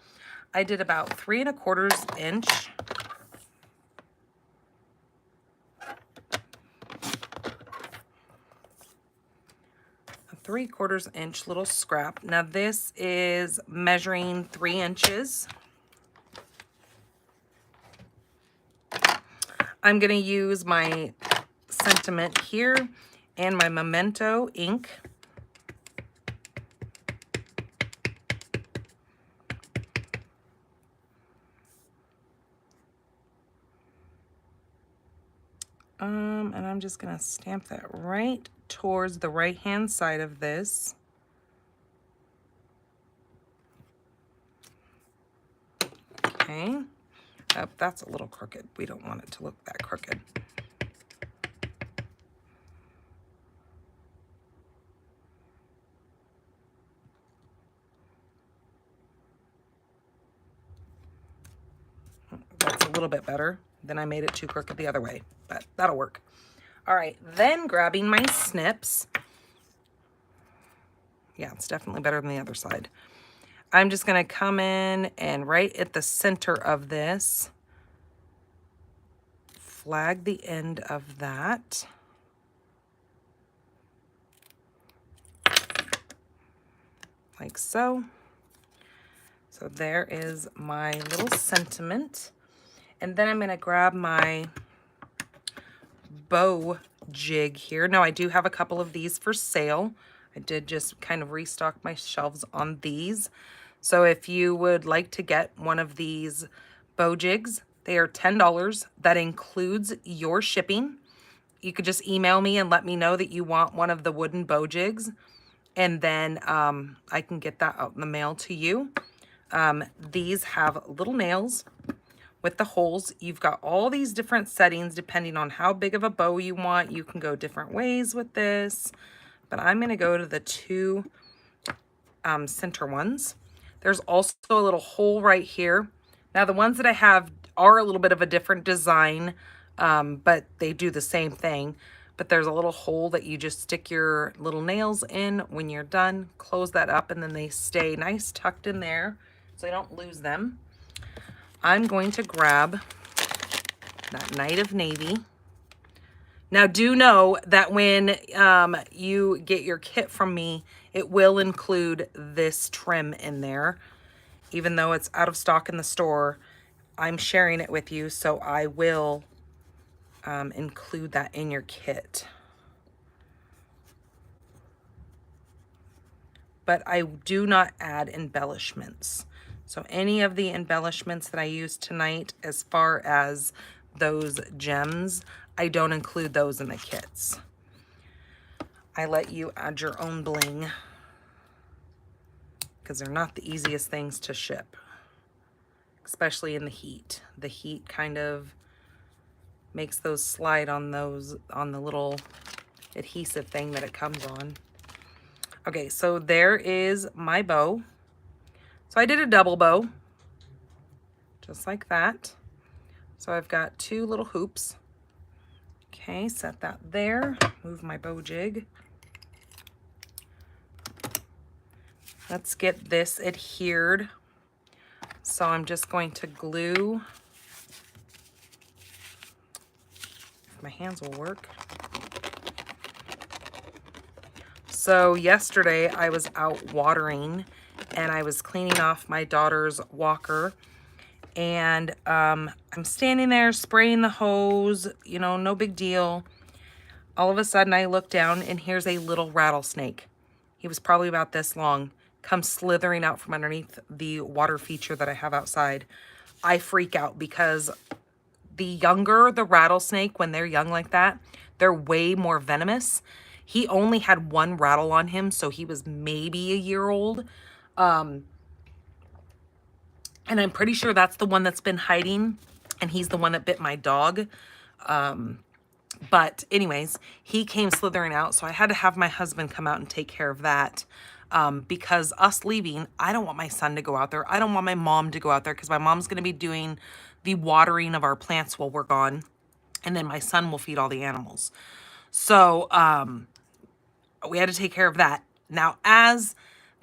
I did about 3 1/4 inch. A 3/4 inch little scrap. Now this is measuring 3 inches. I'm gonna use my sentiment here and my memento ink. And I'm just gonna stamp that right towards the right-hand side of this. Okay. Oh, that's a little crooked. We don't want it to look that crooked. little bit better. Then I made it too crooked the other way, but that'll work. All right, then grabbing my snips. Yeah, it's definitely better than the other side. I'm just gonna come in and right at the center of this, flag the end of that. Like so. So there is my little sentiment. And then I'm gonna grab my bow jig here. Now I do have a couple of these for sale. I did just kind of restock my shelves on these. So if you would like to get one of these bow jigs, they are $10. That includes your shipping. You could just email me and let me know that you want one of the wooden bow jigs. And then I can get that out in the mail to you. These have little nails with the holes. You've got all these different settings depending on how big of a bow you want. You can go different ways with this, but I'm gonna go to the two center ones. There's also a little hole right here. Now the ones that I have are a little bit of a different design, but they do the same thing. But there's a little hole that you just stick your little nails in when you're done, close that up, and then they stay nice tucked in there so I don't lose them. I'm going to grab that Night of Navy. Now do know that when you get your kit from me, it will include this trim in there. Even though it's out of stock in the store, I'm sharing it with you, so I will include that in your kit. But I do not add embellishments. So any of the embellishments that I use tonight, as far as those gems, I don't include those in the kits. I let you add your own bling because they're not the easiest things to ship, especially in the heat. The heat kind of makes those slide on those, on the little adhesive thing that it comes on. Okay, so there is my bow. So I did a double bow, just like that. So I've got two little hoops. Okay, set that there. Move my bow jig. Let's get this adhered. So I'm just going to glue. If my hands will work. So yesterday I was out watering and I was cleaning off my daughter's walker, and I'm standing there spraying the hose, you know, no big deal. All of a sudden I look down and here's a little rattlesnake. He was probably about this long, comes slithering out from underneath the water feature that I have outside. I freak out because the rattlesnake, when they're young like that, they're way more venomous. He only had one rattle on him, so he was maybe a year old. And I'm pretty sure that's the one that's been hiding, and he's the one that bit my dog. But anyways, he came slithering out, so I had to have my husband come out and take care of that. Because us leaving, I don't want my son to go out there. I don't want my mom to go out there because my mom's going to be doing the watering of our plants while we're gone. And then my son will feed all the animals. So we had to take care of that. Now, as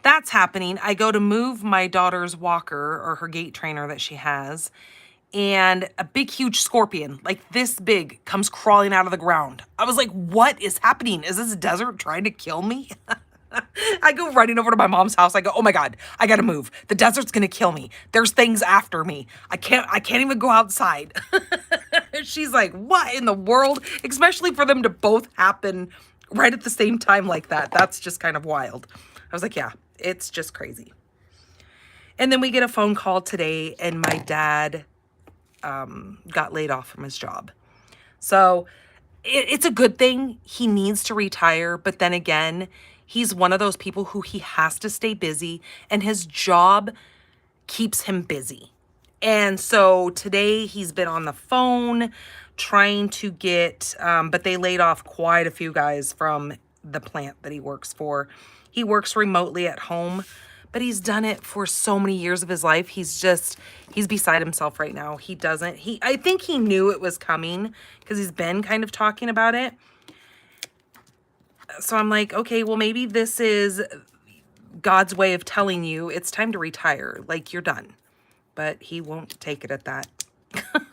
that's happening, I go to move my daughter's walker, or her gate trainer that she has, and a big, huge scorpion, like this big, comes crawling out of the ground. I was like, what is happening? Is this desert trying to kill me? I go running over to my mom's house. I go, oh my God, I gotta move. The desert's gonna kill me. There's things after me. I can't even go outside. She's like, what in the world? Especially for them to both happen right at the same time like that. That's just kind of wild. I was like, yeah, it's just crazy. And then we get a phone call today, and my dad got laid off from his job. So it's a good thing. He needs to retire, but then again, he's one of those people who he has to stay busy, and his job keeps him busy. And so today he's been on the phone trying to get, but they laid off quite a few guys from the plant that he works for. He works remotely at home, but he's done it for so many years of his life. He's beside himself right now. I think he knew it was coming because he's been kind of talking about it. So I'm like, okay, well, maybe this is God's way of telling you it's time to retire. Like, you're done. But he won't take it at that.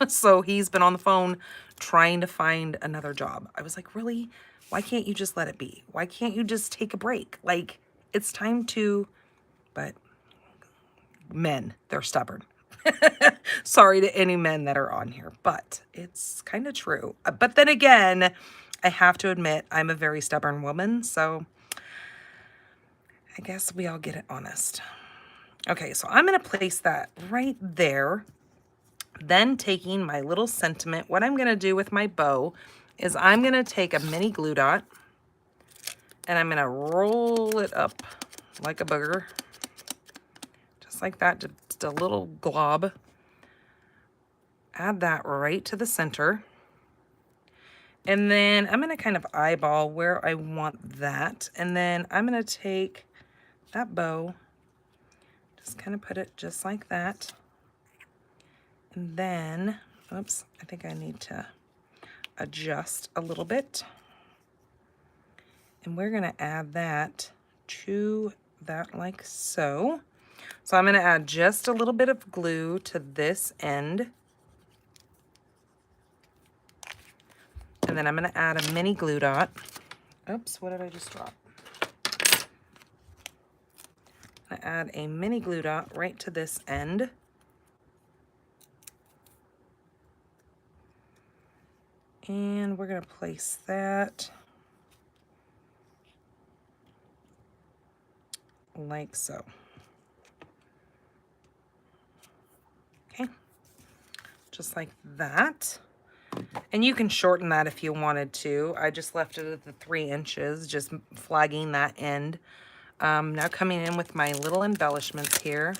So he's been on the phone trying to find another job. I was like, really? Why can't you just let it be? Why can't you just take a break? Like, it's time to, but men, they're stubborn. Sorry to any men that are on here, but it's kind of true. But then again, I have to admit, I'm a very stubborn woman, so I guess we all get it honest. Okay, so I'm going to place that right there. Then taking my little sentiment, what I'm going to do with my bow is I'm going to take a mini glue dot and I'm going to roll it up like a booger. Just like that, just a little glob. Add that right to the center. And then I'm going to kind of eyeball where I want that. And then I'm going to take that bow, just kind of put it just like that. And then, oops, I think I need to adjust a little bit. And we're going to add that to that like so. So I'm going to add just a little bit of glue to this end. And then I'm going to add a mini glue dot. Oops, what did I just drop? I'm going to add a mini glue dot right to this end. And we're going to place that like so. Okay, just like that. And you can shorten that if you wanted to. I just left it at the 3 inches, just flagging that end. Now coming in with my little embellishments here.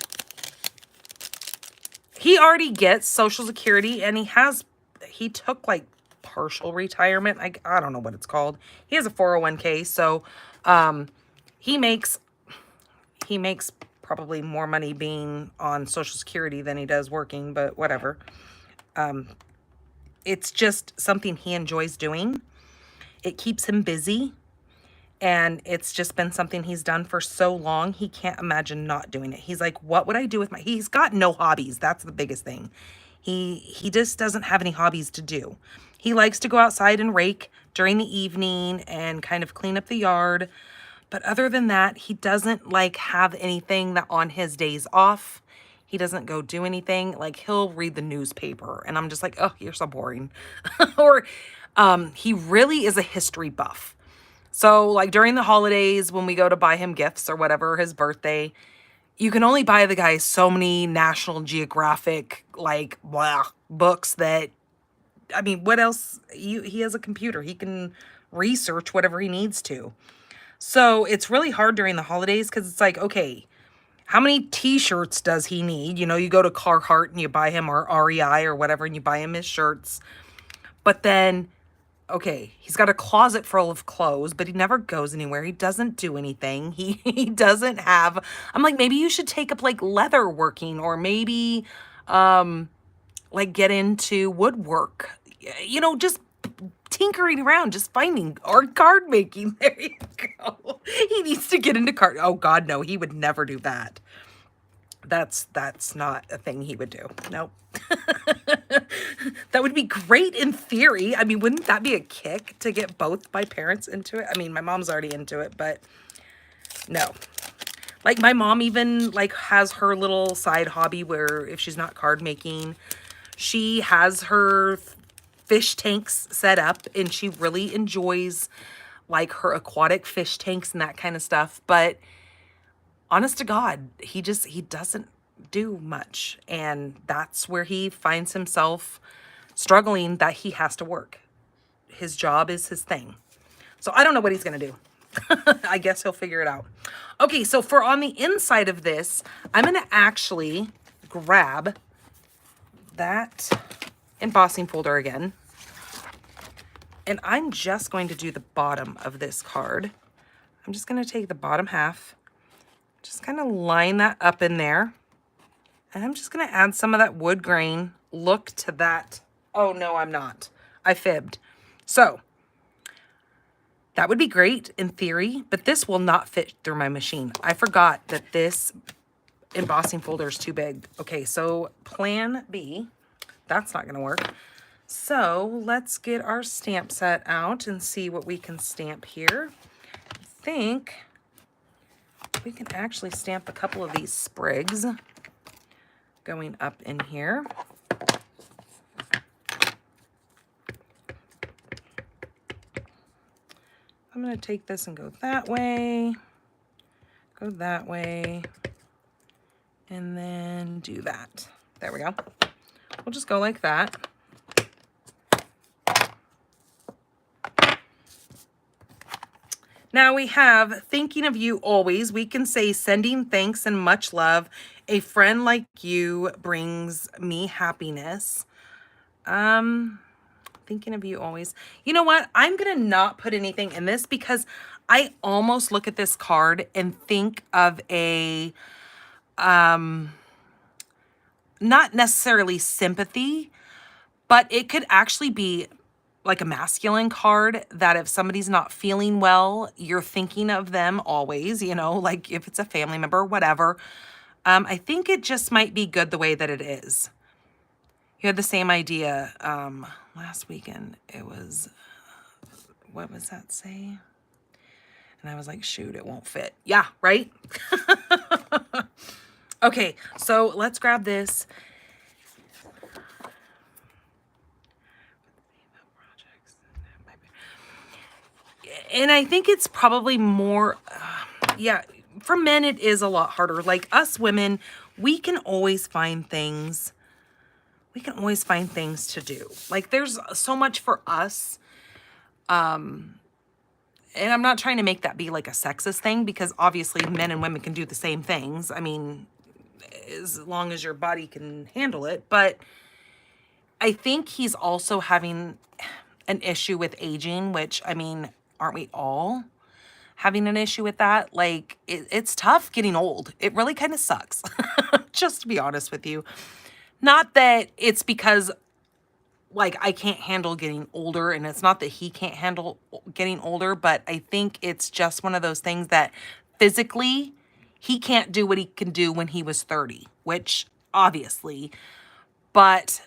He already gets Social Security, and he took like partial retirement. I don't know what it's called. He has a 401k, so he makes probably more money being on Social Security than he does working, but whatever. It's just something he enjoys doing. It keeps him busy, and it's just been something he's done for so long, he can't imagine not doing it. He's like, what would I do with he's got no hobbies. That's the biggest thing. He just doesn't have any hobbies to do. He likes to go outside and rake during the evening and kind of clean up the yard. But other than that, he doesn't like have anything that on his days off, he doesn't go do anything. Like, he'll read the newspaper and I'm just like, oh, you're so boring. Or he really is a history buff. So like during the holidays when we go to buy him gifts or whatever, his birthday, you can only buy the guy so many National Geographic like books that, I mean, what else? He has a computer. He can research whatever he needs to. So it's really hard during the holidays because it's like, okay, how many t-shirts does he need? You know, you go to Carhartt and you buy him, or REI or whatever, and you buy him his shirts. But then, okay, he's got a closet full of clothes, but he never goes anywhere. He doesn't do anything. He doesn't have, I'm like, maybe you should take up like leather working, or maybe like get into woodwork, you know, just tinkering around, just finding, or card making. There you go. He needs to get into card. Oh God, no, he would never do that. That's not a thing he would do. Nope. That would be great in theory. I mean, wouldn't that be a kick to get both my parents into it? I mean, my mom's already into it, but no. Like, my mom even like has her little side hobby where if she's not card making, she has her fish tanks set up, and she really enjoys like her aquatic fish tanks and that kind of stuff. But honest to God, he doesn't do much. And that's where he finds himself struggling, that he has to work. His job is his thing. So I don't know what he's going to do. I guess he'll figure it out. Okay, so for on the inside of this, I'm going to actually grab that embossing folder again. And I'm just going to do the bottom of this card. I'm just going to take the bottom half Just kind of line that up in there. And I'm just going to add some of that wood grain look to that. Oh, no, I'm not. I fibbed. So that would be great in theory, but this will not fit through my machine. I forgot that this embossing folder is too big. Okay, so plan B, that's not going to work. So let's get our stamp set out and see what we can stamp here. I think we can actually stamp a couple of these sprigs going up in here. I'm going to take this and go that way, and then do that. There we go. We'll just go like that. Now we have thinking of you always. We can say sending thanks and much love. A friend like you brings me happiness. Thinking of you always. You know what? I'm going to not put anything in this because I almost look at this card and think of a, not necessarily sympathy, but it could actually be like a masculine card that if somebody's not feeling well, you're thinking of them always, you know, like if it's a family member, whatever. I think it just might be good the way that it is. You had the same idea last weekend. It was, what was that say? And I was like, shoot, it won't fit. Yeah, right? Okay, so let's grab this. And I think it's probably more, yeah, for men it is a lot harder. Like us women, we can always find things. We can always find things to do. Like there's so much for us. And I'm not trying to make that be like a sexist thing because obviously men and women can do the same things. I mean, as long as your body can handle it. But I think he's also having an issue with aging, which, I mean, aren't we all having an issue with that? Like, it's tough getting old. It really kind of sucks, just to be honest with you. Not that it's because, like, I can't handle getting older, and it's not that he can't handle getting older, but I think it's just one of those things that physically he can't do what he can do when he was 30, which obviously, but,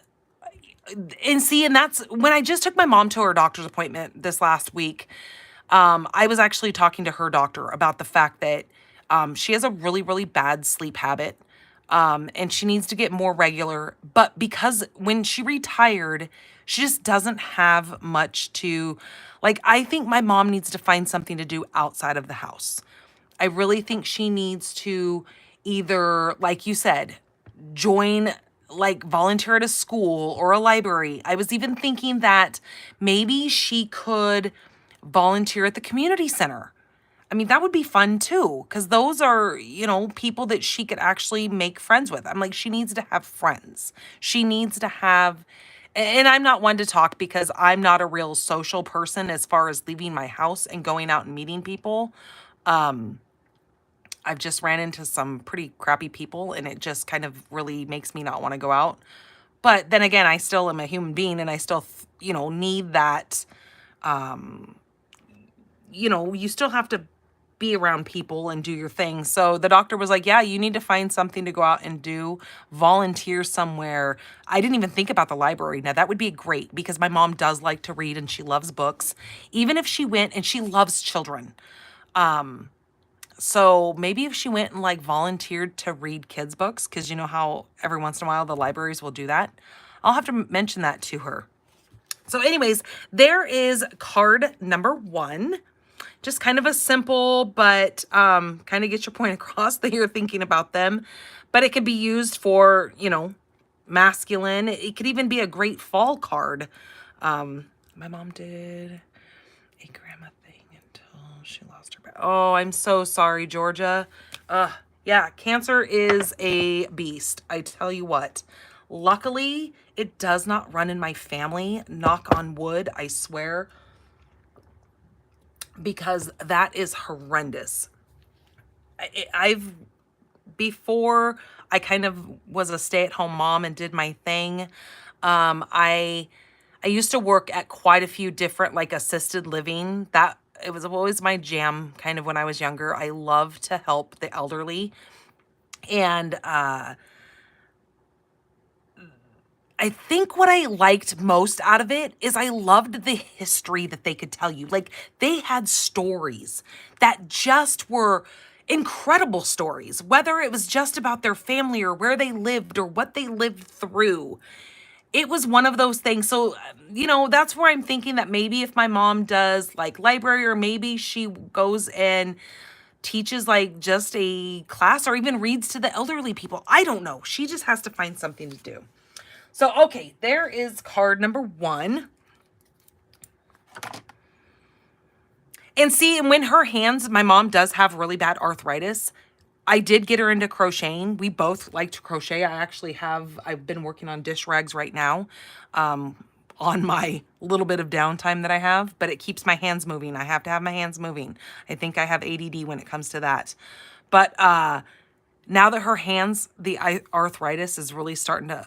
and see, and that's when I just took my mom to her doctor's appointment this last week. I was actually talking to her doctor about the fact that she has a really, really bad sleep habit. And she needs to get more regular, but because when she retired, she just doesn't have much to, like, I think my mom needs to find something to do outside of the house. I really think she needs to either, like you said, join, like volunteer at a school or a library. I was even thinking that maybe she could volunteer at the community center. I mean, that would be fun too, because those are, you know, people that she could actually make friends with. I'm like, she needs to have friends. She needs to have, and I'm not one to talk because I'm not a real social person as far as leaving my house and going out and meeting people. I've just ran into some pretty crappy people and it just kind of really makes me not want to go out. But then again, I still am a human being and I still, you know, need that, you know, you still have to be around people and do your thing. So the doctor was like, yeah, you need to find something to go out and do, volunteer somewhere. I didn't even think about the library. Now that would be great because my mom does like to read and she loves books, even if she went, and she loves children. So maybe if she went and like volunteered to read kids books, because you know how every once in a while the libraries will do that. I'll have to mention that to her. So anyways, there is card number 1. Just kind of a simple, but kind of get your point across that you're thinking about them. But it could be used for, you know, masculine. It could even be a great fall card. My mom did a grandma thing until she lost her. Oh, I'm so sorry, Georgia. Yeah, cancer is a beast. I tell you what. Luckily, it does not run in my family. Knock on wood, I swear. Because that is horrendous. I've before I kind of was a stay-at-home mom and did my thing. I used to work at quite a few different like assisted living. That it was always my jam kind of when I was younger. I love to help the elderly. And I think what I liked most out of it is I loved the history that they could tell you. Like they had stories that just were incredible stories, whether it was just about their family or where they lived or what they lived through. It was one of those things. So, that's where I'm thinking that maybe if my mom does like library, or maybe she goes and teaches like just a class or even reads to the elderly people. I don't know. She just has to find something to do. So, okay, there is card number 1. And see, and when her hands, my mom does have really bad arthritis. I did get her into crocheting. We both like to crochet. I've been working on dish rags right now, on my little bit of downtime that I have, but it keeps my hands moving. I have to have my hands moving. I think I have ADD when it comes to that. But now that her hands, the arthritis is really starting to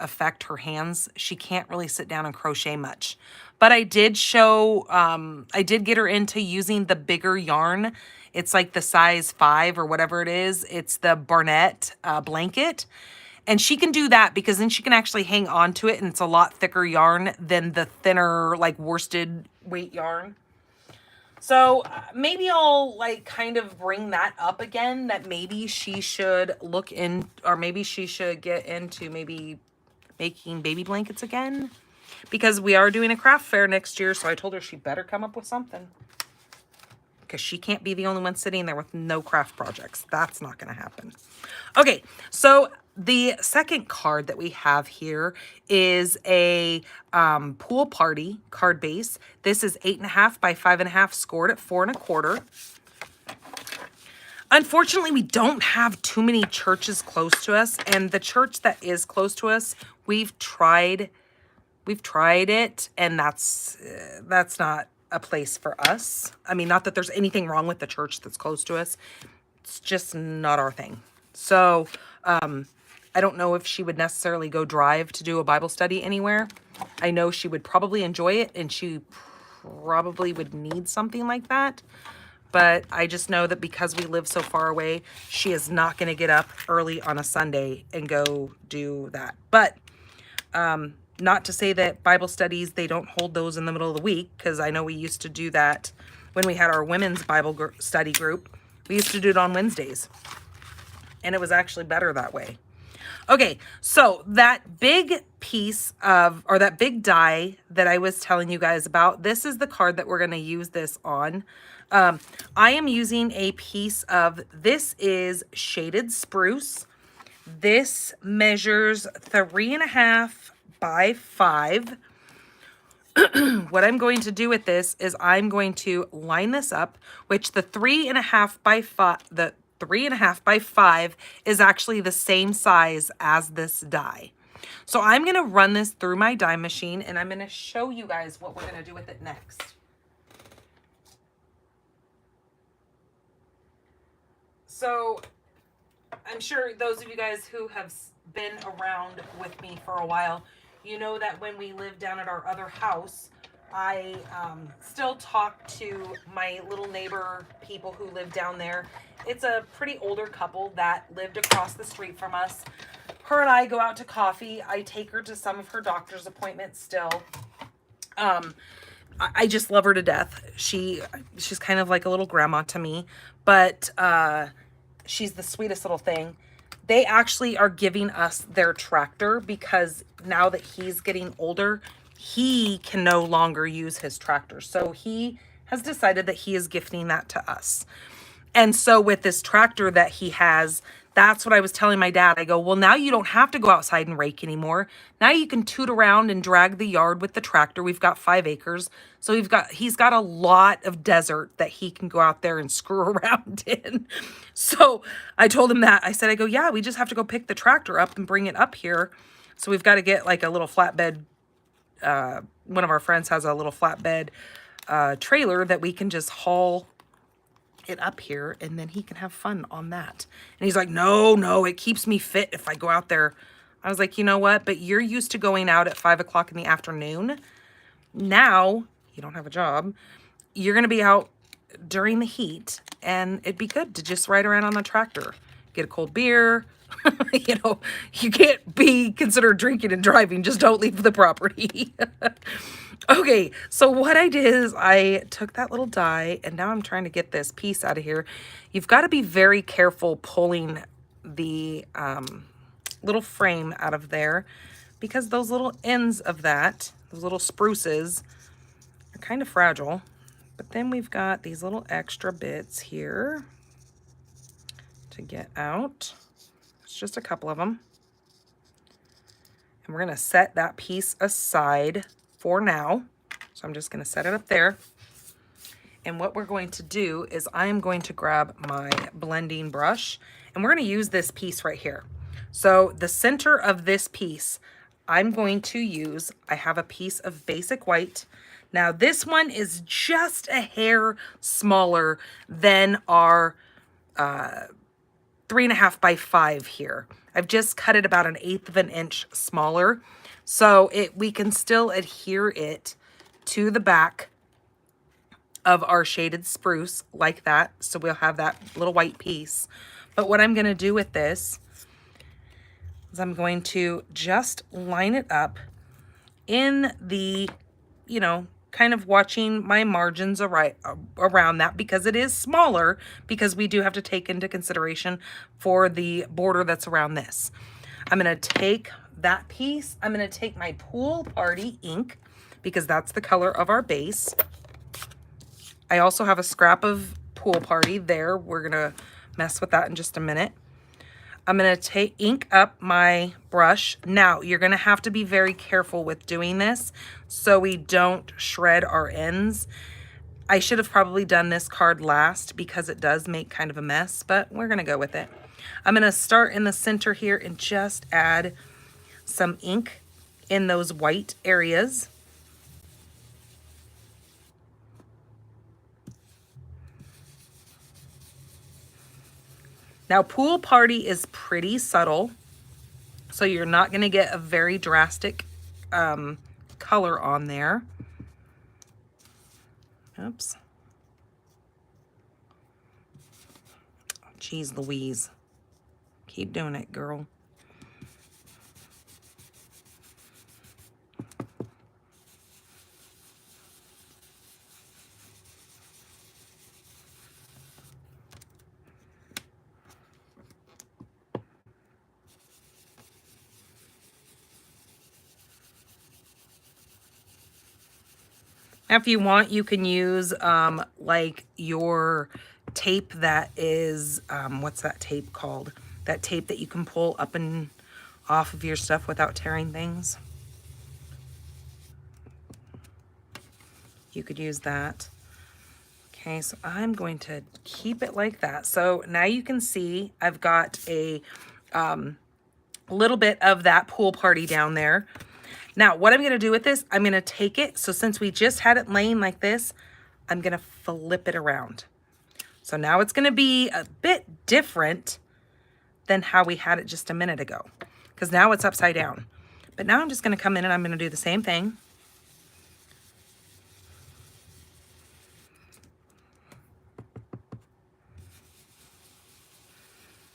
affect her hands, she can't really sit down and crochet much. But I did get her into using the bigger yarn. It's like the size 5 or whatever it is. It's the Barnett blanket. And she can do that because then she can actually hang on to it, and it's a lot thicker yarn than the thinner, like worsted weight yarn. So maybe I'll like kind of bring that up again, that maybe she should look in, or maybe she should get into maybe making baby blankets again, because we are doing a craft fair next year. So I told her she better come up with something, because she can't be the only one sitting there with no craft projects. That's not going to happen. Okay, so the second card that we have here is a pool party card base. This is 8.5 by 5.5, scored at 4 1/4. Unfortunately, we don't have too many churches close to us, and the church that is close to us, we've tried it, and that's not a place for us. I mean, not that there's anything wrong with the church that's close to us. It's just not our thing. So, I don't know if she would necessarily go drive to do a Bible study anywhere. I know she would probably enjoy it, and she probably would need something like that. But I just know that because we live so far away, she is not going to get up early on a Sunday and go do that. But not to say that Bible studies, they don't hold those in the middle of the week, because I know we used to do that when we had our women's Bible study group. We used to do it on Wednesdays, and it was actually better that way. Okay, so that big piece of, or that big die that I was telling you guys about, this is the card that we're going to use this on. I am using a piece of, this is shaded spruce. This measures 3.5 by 5. What I'm going to do with this is I'm going to line this up, which the 3.5 by 5, the 3.5 by 5 is actually the same size as this die. So I'm going to run this through my die machine, and I'm going to show you guys what we're going to do with it next. So I'm sure those of you guys who have been around with me for a while, you know that when we lived down at our other house, I still talk to my little neighbor people who live down there. It's a pretty older couple that lived across the street from us. Her and I go out to coffee. I take her to some of her doctor's appointments still. I just love her to death. She's kind of like a little grandma to me, but she's the sweetest little thing. They actually are giving us their tractor because now that he's getting older, he can no longer use his tractor. So he has decided that he is gifting that to us. And so with this tractor that he has, that's what I was telling my dad. I go, well, now you don't have to go outside and rake anymore. Now you can toot around and drag the yard with the tractor. We've got 5 acres. So he's got a lot of desert that he can go out there and screw around in. So I told him that. I said, yeah, we just have to go pick the tractor up and bring it up here. So we've got to get like a little flatbed. One of our friends has a little flatbed trailer that we can just haul it up here, and then he can have fun on that. And he's like, no, no, it keeps me fit if I go out there. I was like, you know what? But you're used to going out at 5 o'clock in the afternoon. Now you don't have a job. You're going to be out during the heat, and it'd be good to just ride around on the tractor, get a cold beer. You know, you can't be considered drinking and driving. Just don't leave the property. Okay, so what I did is I took that little die, and now I'm trying to get this piece out of here. You've got to be very careful pulling the little frame out of there, because those little ends of that, those little spruces, are kind of fragile. But then we've got these little extra bits here to get out. It's just a couple of them. And we're going to set that piece aside for now. So I'm just going to set it up there. And what we're going to do is I am going to grab my blending brush, and we're going to use this piece right here. So the center of this piece, I'm going to use, I have a piece of basic white. Now this one is just a hair smaller than our 3.5 by 5 here. I've just cut it about 1/8 of an inch smaller, so we can still adhere it to the back of our shaded spruce like that. So we'll have that little white piece. But what I'm going to do with this is I'm going to just line it up in the, you know, kind of watching my margins around that, because it is smaller, because we do have to take into consideration for the border that's around this. I'm going to take that piece. I'm going to take my Pool Party ink, because that's the color of our base. I also have a scrap of Pool Party there. We're going to mess with that in just a minute. I'm going to ink up my brush. Now, you're going to have to be very careful with doing this so we don't shred our ends. I should have probably done this card last, because it does make kind of a mess, but we're going to go with it. I'm going to start in the center here and just add some ink in those white areas. Now, Pool Party is pretty subtle, so you're not going to get a very drastic color on there. Oops. Jeez Louise. Keep doing it, girl. If you want, you can use like your tape that is, what's that tape called? That tape that you can pull up and off of your stuff without tearing things. You could use that. Okay, so I'm going to keep it like that. So now you can see I've got a little bit of that Pool Party down there. Now, what I'm going to do with this, I'm going to take it. So since we just had it laying like this, I'm going to flip it around. So now it's going to be a bit different than how we had it just a minute ago, because now it's upside down. But now I'm just going to come in and I'm going to do the same thing.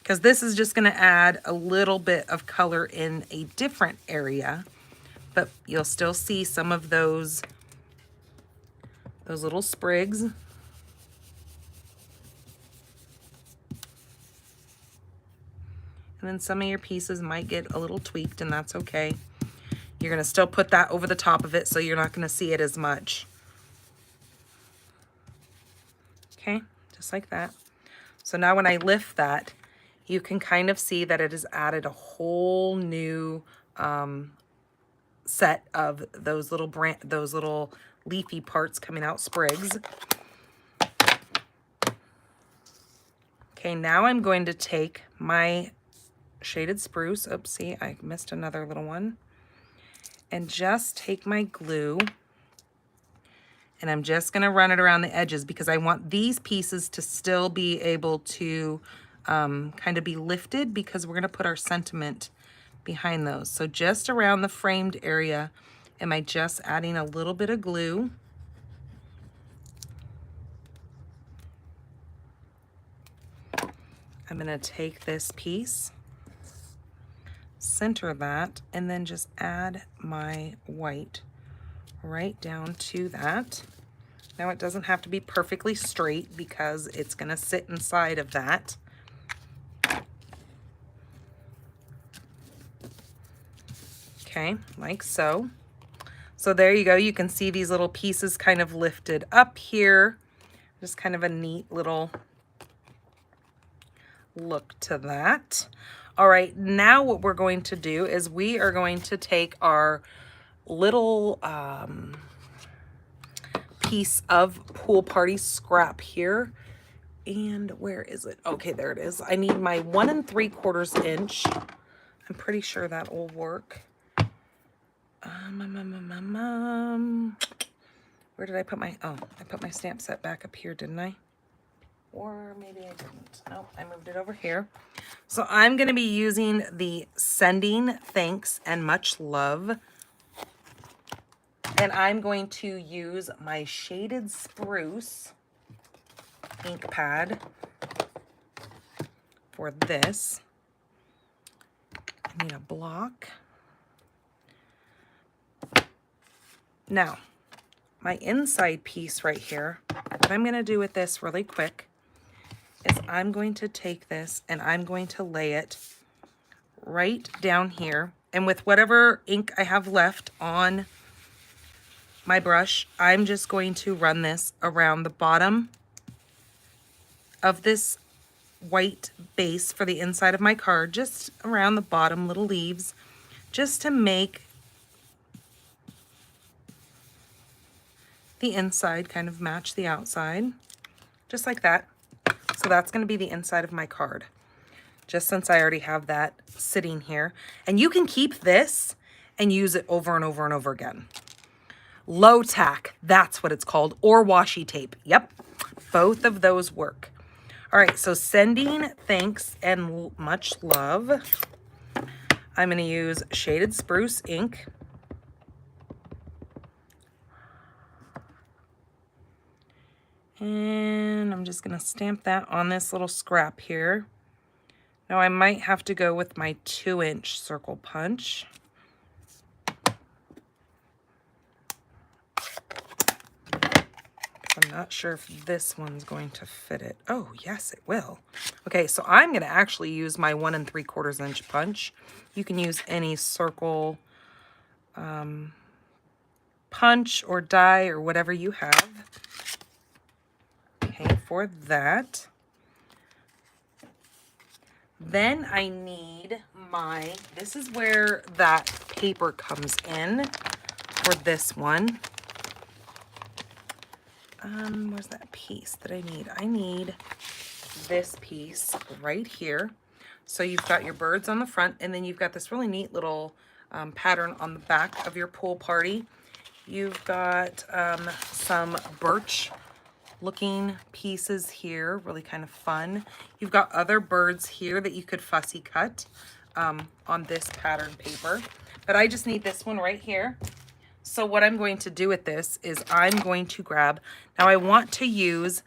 Because this is just going to add a little bit of color in a different area. But you'll still see some of those little sprigs. And then some of your pieces might get a little tweaked, and that's okay. You're going to still put that over the top of it, so you're not going to see it as much. Okay, just like that. So now when I lift that, you can kind of see that it has added a whole new set of those little leafy parts coming out, sprigs. Okay, now I'm going to take my shaded spruce. Oops, see, I missed another little one. And just take my glue And I'm just gonna run it around the edges because I want these pieces to still be able to kind of be lifted because we're gonna put our sentiment behind those. So just around the framed area, am I just adding a little bit of glue. I'm gonna take this piece, center that, and then just add my white right down to that. Now it doesn't have to be perfectly straight because it's gonna sit inside of that. Okay, like so. So there you go. You can see these little pieces kind of lifted up here. Just kind of a neat little look to that. All right, now what we're going to do is we are going to take our little piece of pool party scrap here. And where is it? Okay, there it is. I need my 1 3/4 inch. I'm pretty sure that will work. Where did I put my, oh, I put my stamp set back up here, didn't I? Or maybe I didn't. Nope, I moved it over here. So I'm going to be using the Sending Thanks and Much Love. And I'm going to use my Shaded Spruce ink pad for this. I need a block. Now, my inside piece right here, what I'm going to do with this really quick is I'm going to take this and I'm going to lay it right down here. And with whatever ink I have left on my brush, I'm just going to run this around the bottom of this white base for the inside of my card, just around the bottom little leaves, just to make the inside kind of match the outside, just like that. So that's going to be the inside of my card, just since I already have that sitting here. And you can keep this and use it over and over and over again. Low tack, that's what it's called, or washi tape. Yep, both of those work. All right, so Sending Thanks and Much Love. I'm going to use Shaded Spruce ink. And I'm just going to stamp that on this little scrap here. Now I might have to go with my 2-inch circle punch. I'm not sure if this one's going to fit it. Oh, yes, it will. Okay, so I'm going to actually use my 1 3/4 inch punch. You can use any circle punch or die or whatever you have. Okay, for that. Then I need my, this is where that paper comes in for this one. Where's that piece that I need? I need this piece right here. So you've got your birds on the front, and then you've got this really neat little pattern on the back of your pool party. You've got some birch looking pieces here, really kind of fun. You've got other birds here that you could fussy cut on this pattern paper, but I just need this one right here. So what I'm going to do with this is I'm going to grab, now I want to use,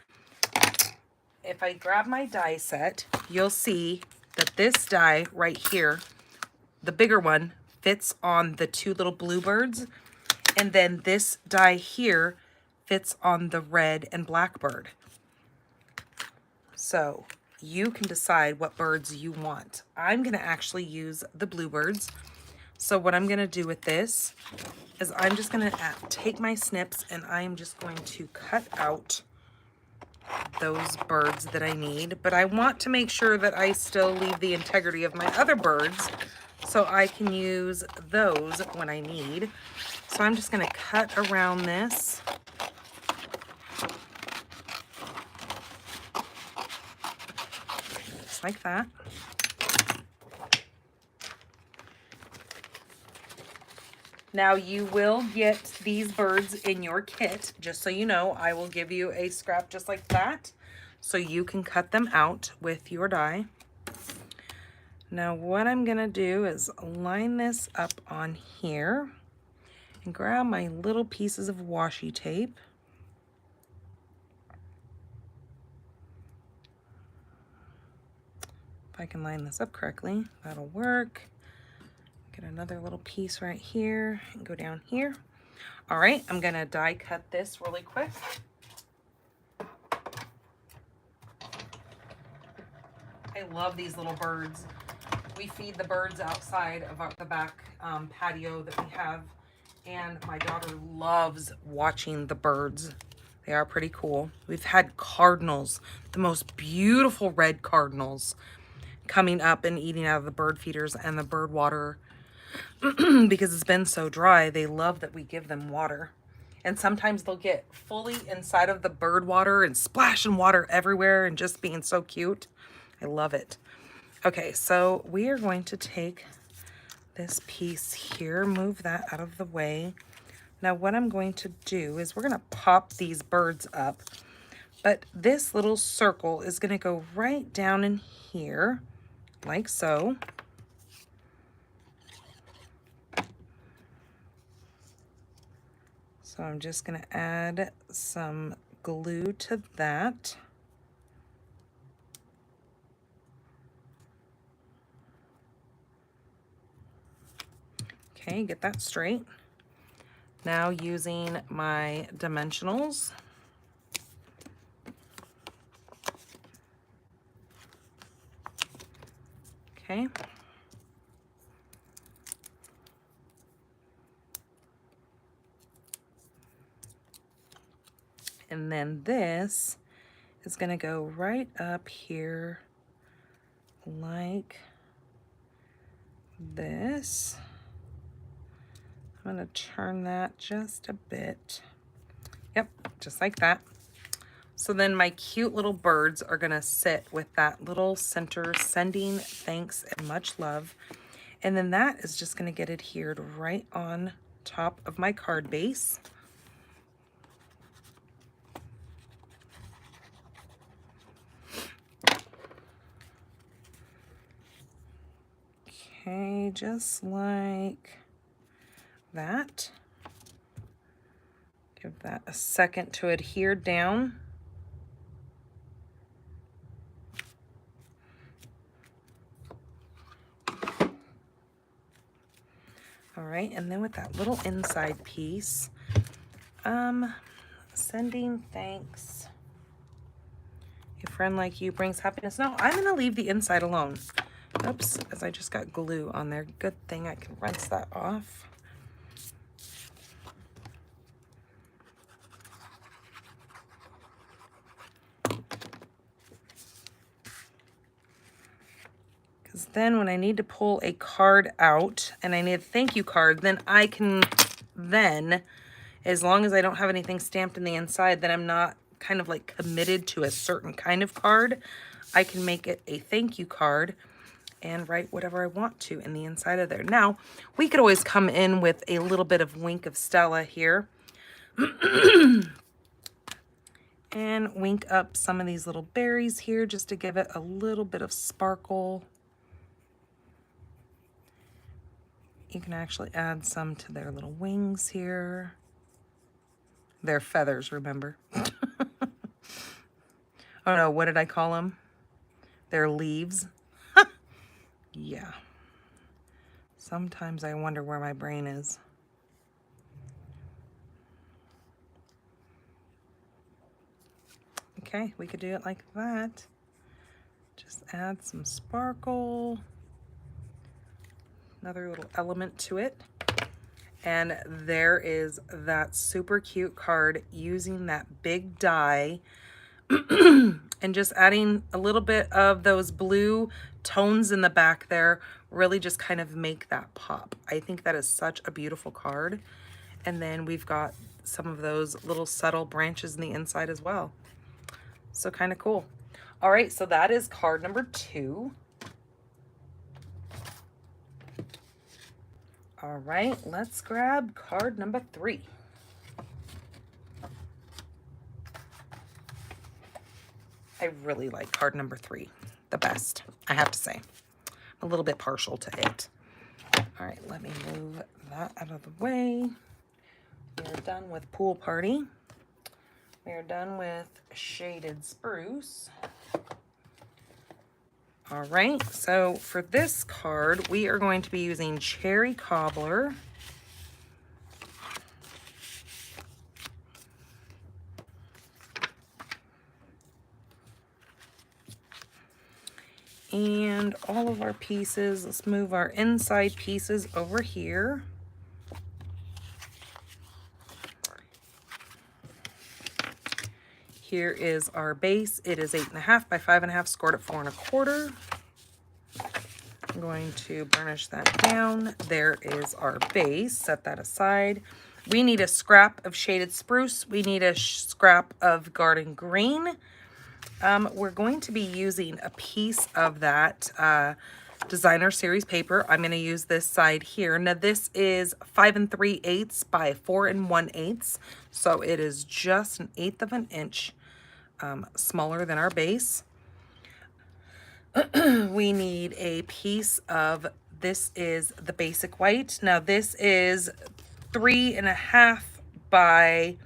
if I grab my die set, you'll see that this die right here, the bigger one, fits on the 2 little bluebirds, and then this die here fits on the red and black bird. So you can decide what birds you want. I'm going to actually use the bluebirds. So what I'm going to do with this is I'm just going to take my snips and I'm just going to cut out those birds that I need. But I want to make sure that I still leave the integrity of my other birds so I can use those when I need. So I'm just going to cut around this. Just like that. Now you will get these birds in your kit. Just so you know, I will give you a scrap just like that so you can cut them out with your die. Now what I'm gonna do is line this up on here and grab my little pieces of washi tape. If I can line this up correctly, that'll work. Get another little piece right here and go down here. All right, I'm gonna die cut this really quick. I love these little birds. We feed the birds outside of the back patio that we have, and my daughter loves watching the birds. They are pretty cool. We've had cardinals, the most beautiful red cardinals, coming up and eating out of the bird feeders and the bird water. Because it's been so dry, they love that we give them water. And sometimes they'll get fully inside of the bird water and splashing water everywhere and just being so cute. I love it. Okay, so we are going to take this piece here, move that out of the way. Now what I'm going to do is we're going to pop these birds up, but this little circle is going to go right down in here, like so. So I'm just going to add some glue to that. Okay, get that straight. Now using my dimensionals, okay. And then this is gonna go right up here like this. I'm gonna turn that just a bit. Yep, just like that. So then my cute little birds are gonna sit with that little center, sending thanks and much love. And then that is just gonna get adhered right on top of my card base. Okay, just like that. Give that a second to adhere down. All right, and then with that little inside piece, sending thanks. A friend like you brings happiness. No, I'm gonna leave the inside alone. Oops, as I just got glue on there. Good thing I can rinse that off. Because then when I need to pull a card out and I need a thank you card, then I can as long as I don't have anything stamped in the inside, then I'm not kind of like committed to a certain kind of card, I can make it a thank you card and write whatever I want to in the inside of there. Now, we could always come in with a little bit of Wink of Stella here. And wink up some of these little berries here just to give it a little bit of sparkle. You can actually add some to their little wings here. Their feathers, remember? Oh no, what did I call them? Their leaves. Yeah. Sometimes I wonder where my brain is. Okay, we could do it like that. Just add some sparkle. Another little element to it. And there is that super cute card using that big die and just adding a little bit of those blue tones in the back there really just kind of make that pop. I think that is such a beautiful card. And then we've got some of those little subtle branches in the inside as well. So kind of cool. All right, so that is card number 2. All right, let's grab card number 3. I really like card number 3 the best, I have to say. I'm a little bit partial to it. All right, let me move that out of the way. We are done with Pool Party. We are done with Shaded Spruce. All right, so for this card, we are going to be using Cherry Cobbler. And all of our pieces, let's move our inside pieces over here. Here is our base. It is 8.5 by 5.5, scored at 4 1/4. I'm going to burnish that down. There is our base. Set that aside. We need a scrap of Shaded Spruce. We need a scrap of Garden Green. We're going to be using a piece of that designer series paper. I'm going to use this side here. Now this is 5 3/8 by 4 1/8, so it is just 1/8 of an inch smaller than our base. We need a piece of, this is the basic white. Now this is 3.5 by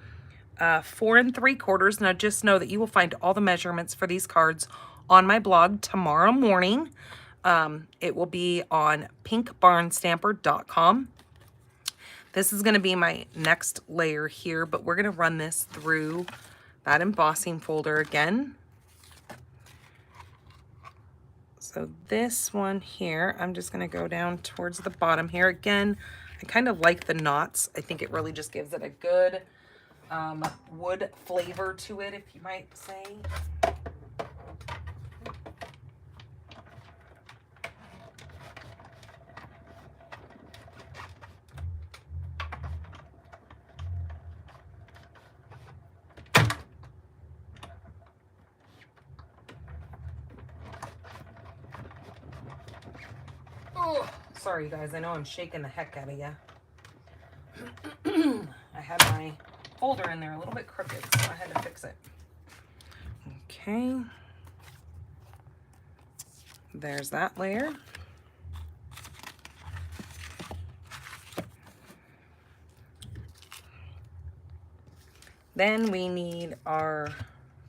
4 3/4. Now just know that you will find all the measurements for these cards on my blog tomorrow morning. It will be on pinkbarnstamper.com. This is going to be my next layer here, but we're going to run this through that embossing folder again. So this one here, I'm just going to go down towards the bottom here. Again, I kind of like the knots. I think it really just gives it a good wood flavor to it, if you might say. Oh, sorry you guys, I know I'm shaking the heck out of you. I had my folder in there a little bit crooked, so I had to fix it. Okay. There's that layer. Then we need our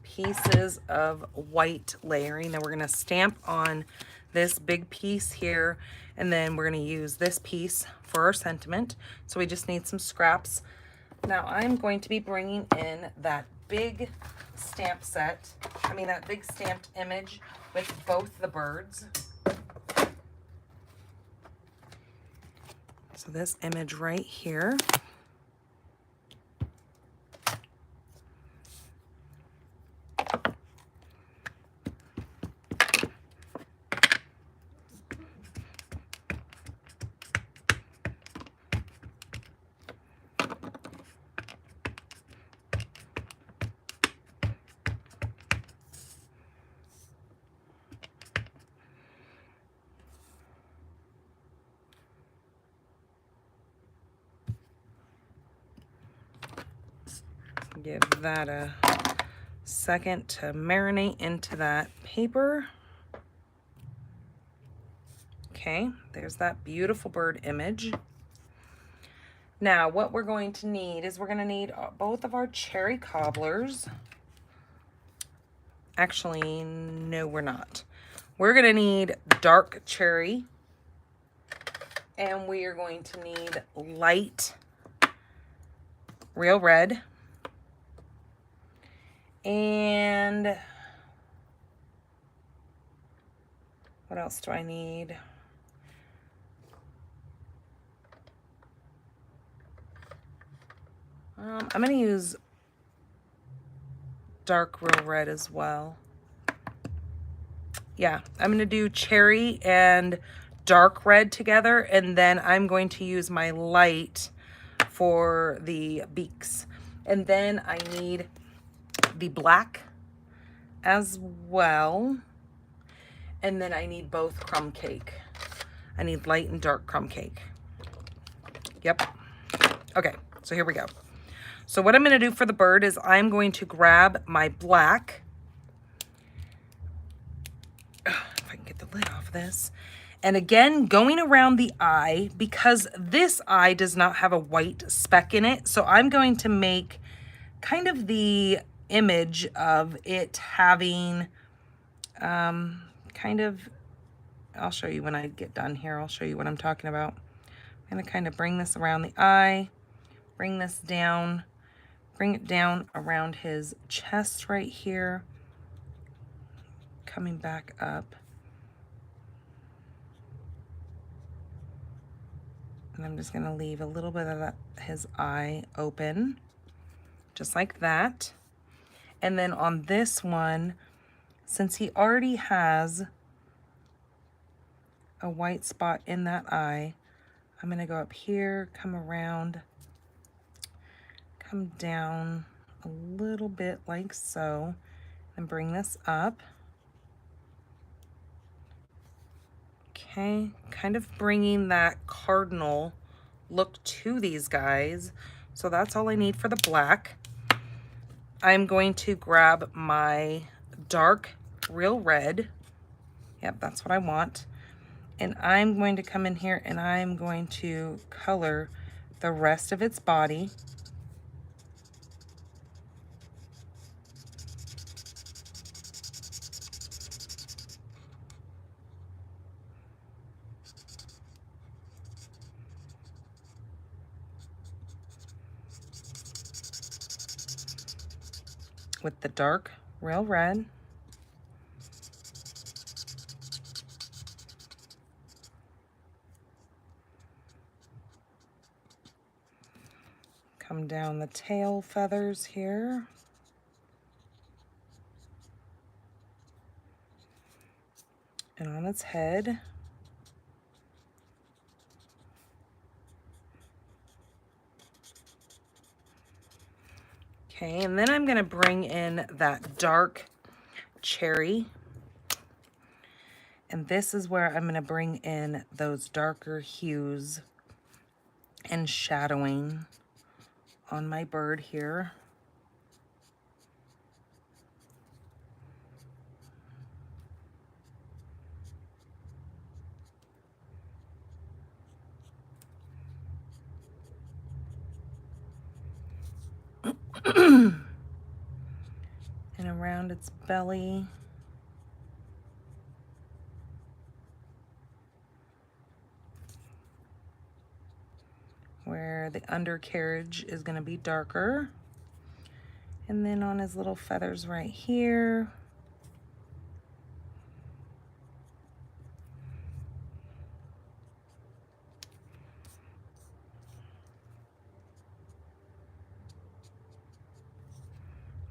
pieces of white layering. Now we're going to stamp on this big piece here, and then we're going to use this piece for our sentiment. So we just need some scraps. Now I'm going to be bringing in that big stamp set, that big stamped image with both the birds. So this image right here. Give that a second to marinate into that paper. Okay, there's that beautiful bird image. Now what we're going to need is we're going to need both of our cherry cobblers. Actually, no, we're not. We're going to need dark cherry, and we are going to need light real red. And what else do I need? I'm going to use dark real red as well. Yeah, I'm going to do cherry and dark red together, and then I'm going to use my light for the beaks. And then I need the black as well, and then I need both crumb cake. I need light and dark crumb cake. Yep. Okay, so here we go. So what I'm going to do for the bird is I'm going to grab my black. If I can get the lid off this. And again, going around the eye, because this eye does not have a white speck in it. So I'm going to make kind of the image of it having kind of, I'll show you when I get done here. I'll show you what I'm talking about. I'm going to kind of bring this around the eye, bring this down, bring it down around his chest right here, coming back up. And I'm just gonna leave a little bit of his eye open, just like that. And then on this one, since he already has a white spot in that eye, I'm gonna go up here, come around, come down a little bit like so, and bring this up. Okay, kind of bringing that cardinal look to these guys. So that's all I need for the black. I'm going to grab my dark real red. Yep, that's what I want. And I'm going to come in here and I'm going to color the rest of its body. With the dark real red. Come down the tail feathers here. And on its head. Okay, and then I'm gonna bring in that dark cherry. And this is where I'm gonna bring in those darker hues and shadowing on my bird here. And around its belly. Where the undercarriage is going to be darker. And then on his little feathers right here.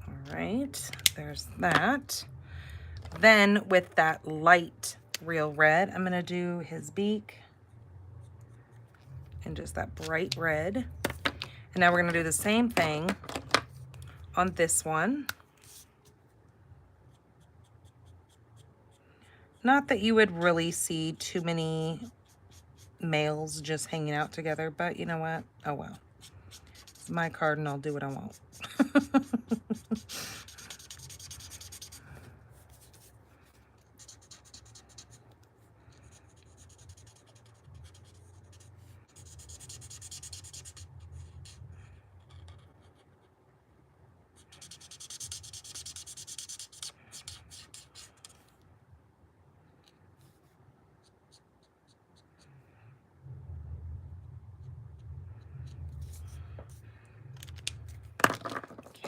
All right, there's that. Then with that light real red, I'm going to do his beak. And just that bright red. And now we're going to do the same thing on this one. Not that you would really see too many males just hanging out together, but you know what? Oh well. It's my card and I'll do what I want.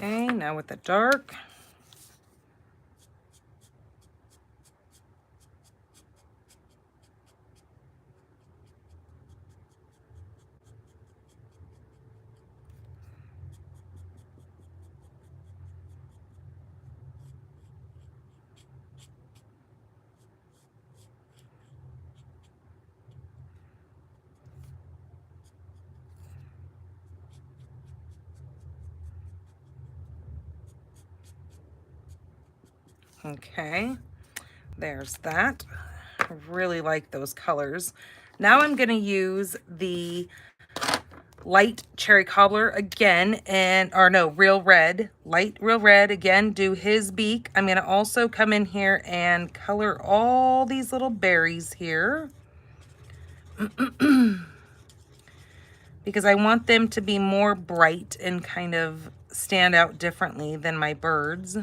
Okay, now with the dark. Okay, there's that. I really like those colors. Now I'm going to use the light cherry cobbler again, and, or no, real red, light real red again, do his beak. I'm gonna also come in here and color all these little berries here because I want them to be more bright and kind of stand out differently than my birds.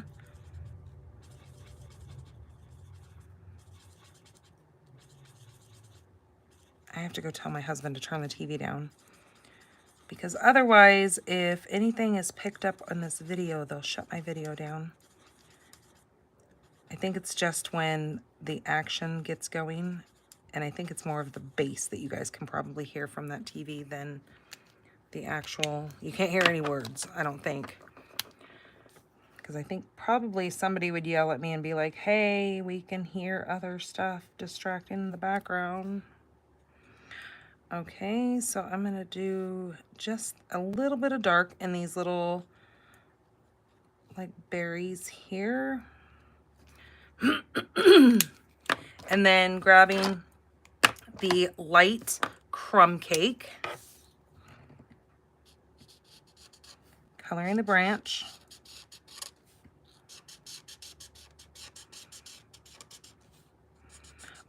I have to go tell my husband to turn the TV down, because otherwise, if anything is picked up on this video, they'll shut my video down. I think it's just when the action gets going, and I think it's more of the bass that you guys can probably hear from that TV than the actual, you can't hear any words, I don't think. Because I think probably somebody would yell at me and be like, hey, we can hear other stuff distracting in the background. Okay, so I'm gonna do just a little bit of dark in these little like berries here. And then grabbing the light crumb cake, coloring the branch.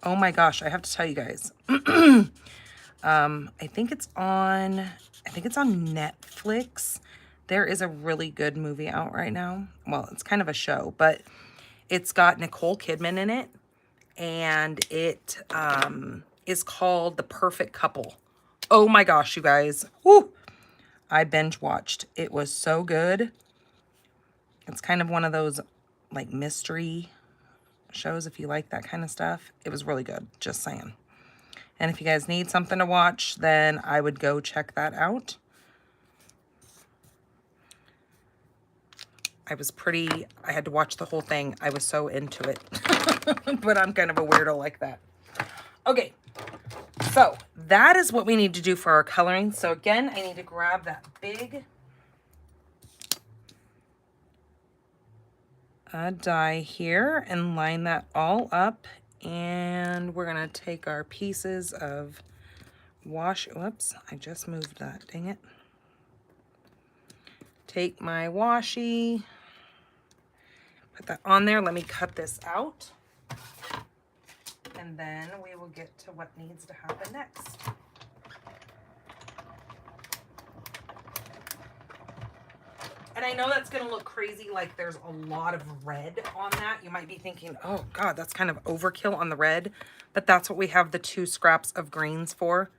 Oh my gosh, I have to tell you guys. I think it's on Netflix. There is a really good movie out right now. Well, it's kind of a show, but it's got Nicole Kidman in it, and it is called The Perfect Couple. Oh my gosh, you guys. Woo! I binge watched. It was so good. It's kind of one of those like mystery shows if you like that kind of stuff. It was really good, just saying. And if you guys need something to watch, then I would go check that out. I had to watch the whole thing. I was so into it. But I'm kind of a weirdo like that. Okay, so that is what we need to do for our coloring. So again, I need to grab that big die here and line that all up. And we're gonna take our pieces of whoops, I just moved that, dang it. Take my washi, put that on there. Let me cut this out. And then we will get to what needs to happen next. And I know that's gonna look crazy, like there's a lot of red on that. You might be thinking, oh God, that's kind of overkill on the red, but that's what we have the 2 scraps of greens for,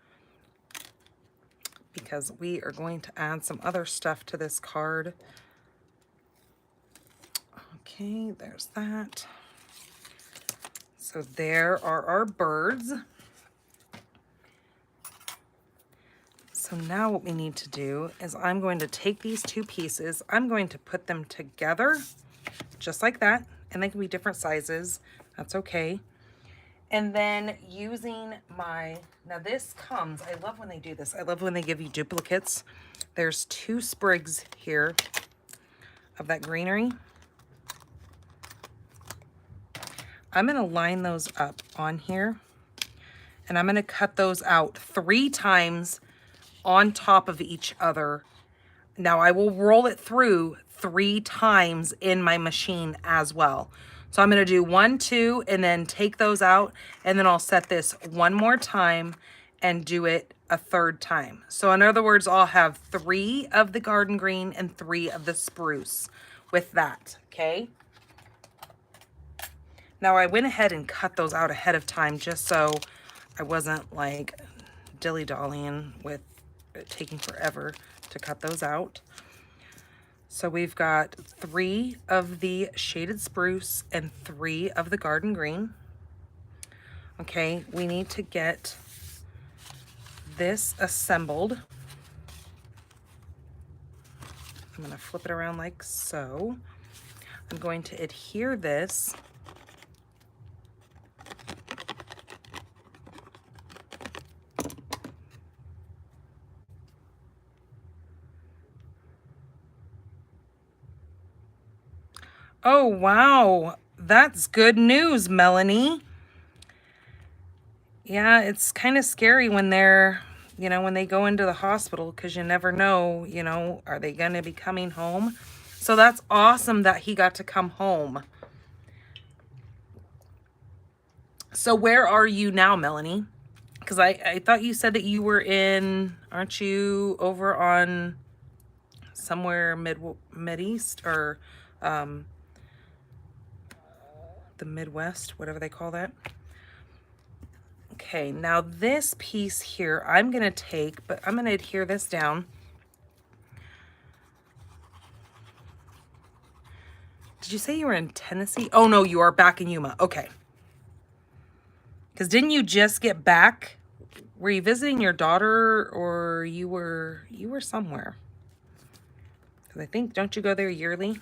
because we are going to add some other stuff to this card. Okay, there's that. So there are our birds. So now what we need to do is I'm going to take these 2 pieces, I'm going to put them together just like that, and they can be different sizes, that's okay. And then using now this comes, I love when they do this, I love when they give you duplicates. There's 2 sprigs here of that greenery. I'm gonna line those up on here, and I'm gonna cut those out 3 times on top of each other. Now I will roll it through 3 times in my machine as well. So I'm gonna do 1, 2, and then take those out, and then I'll set this 1 more time and do it a 3rd time. So in other words, I'll have 3 of the garden green and 3 of the spruce with that, okay? Now I went ahead and cut those out ahead of time just so I wasn't like dilly-dallying with it taking forever to cut those out. So we've got 3 of the shaded spruce and 3 of the garden green. Okay, we need to get this assembled. I'm going to flip it around like so. I'm going to adhere this . Oh, wow. That's good news, Melanie. Yeah, it's kind of scary when they're you know, when they go into the hospital, because you never know, you know, are they going to be coming home? So that's awesome that he got to come home. So where are you now, Melanie? Because I thought you said that you were in, aren't you over on somewhere mid-east or the Midwest, whatever they call that? Okay, now this piece here, I'm going to take, but I'm going to adhere this down. Did you say you were in Tennessee? Oh, no, you are back in Yuma. Okay. Because didn't you just get back? Were you visiting your daughter, or you were somewhere? Because I think, don't you go there yearly?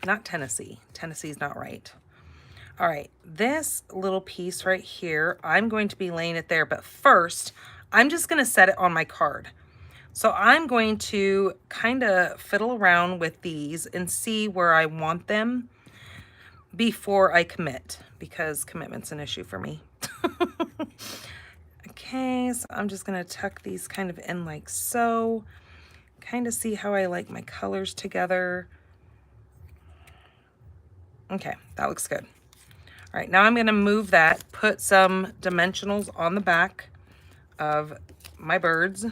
Not Tennessee. Tennessee's not right. All right, this little piece right here, I'm going to be laying it there, but first, I'm just going to set it on my card. So I'm going to kind of fiddle around with these and see where I want them before I commit, because commitment's an issue for me. Okay, so I'm just going to tuck these kind of in like so, kind of see how I like my colors together. Okay, that looks good. All right, now I'm going to move that, put some dimensionals on the back of my birds.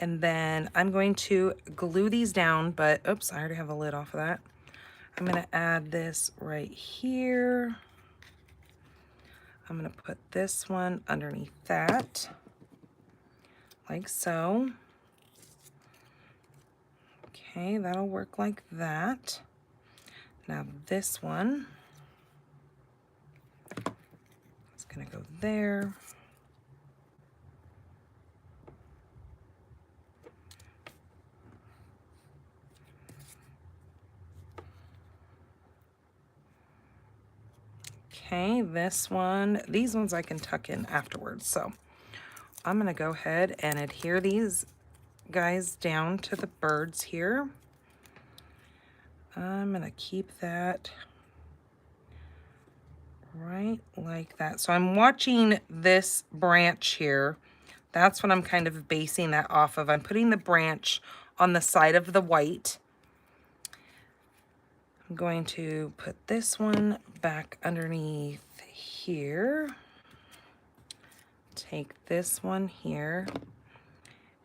And then I'm going to glue these down, but oops, I already have a lid off of that. I'm going to add this right here. I'm going to put this one underneath that, like so. Okay, that'll work like that. Now this one is going to go there. Okay, this one, these ones I can tuck in afterwards. So I'm going to go ahead and adhere these guys down to the birds here. I'm going to keep that right like that. So I'm watching this branch here. That's what I'm kind of basing that off of. I'm putting the branch on the side of the white. I'm going to put this one back underneath here. Take this one here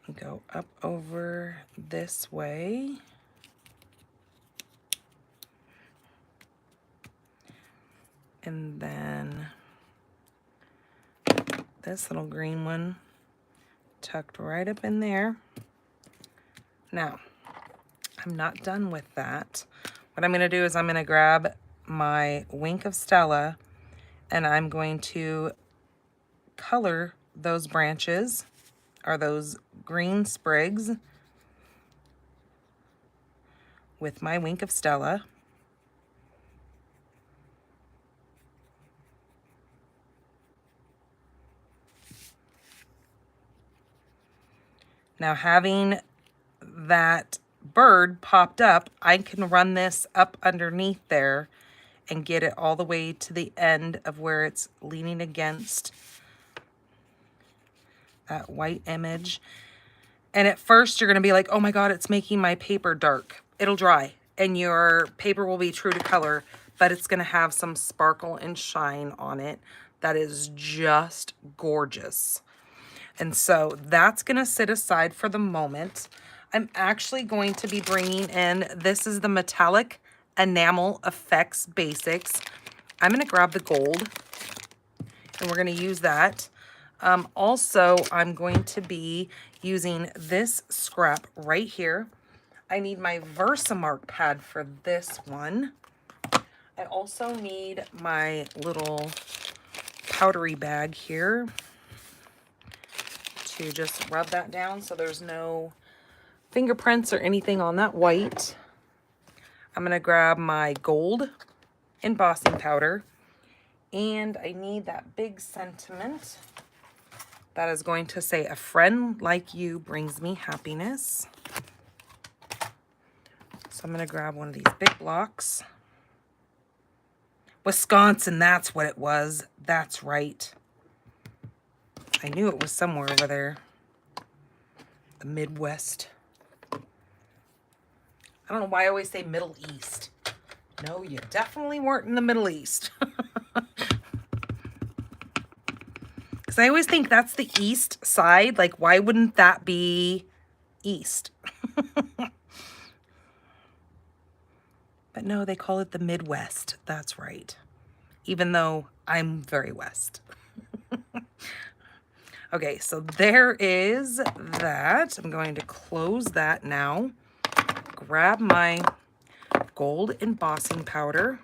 and go up over this way. And then this little green one tucked right up in there. Now, I'm not done with that. What I'm going to do is I'm going to grab my Wink of Stella and I'm going to color those branches, or those green sprigs, with my Wink of Stella. Now, having that bird popped up, I can run this up underneath there and get it all the way to the end of where it's leaning against that white image. And at first you're going to be like, oh my God, it's making my paper dark. It'll dry and your paper will be true to color, but it's going to have some sparkle and shine on it that is just gorgeous. And so that's going to sit aside for the moment. I'm actually going to be bringing in, this is the Metallic Enamel Effects Basics. I'm going to grab the gold and we're going to use that. Also, I'm going to be using this scrap right here. I need my Versamark pad for this one. I also need my little powdery bag here to just rub that down so there's no fingerprints or anything on that white. I'm going to grab my gold embossing powder, and I need that big sentiment that is going to say, a friend like you brings me happiness. So I'm going to grab one of these big blocks. Wisconsin, that's what it was. That's right. I knew it was somewhere over there. The Midwest. I don't know why I always say Middle East. No, you definitely weren't in the Middle East. Because I always think that's the east side. Like, why wouldn't that be east? But no, they call it the Midwest. That's right. Even though I'm very west. Okay, so there is that. I'm going to close that now. Grab my gold embossing powder.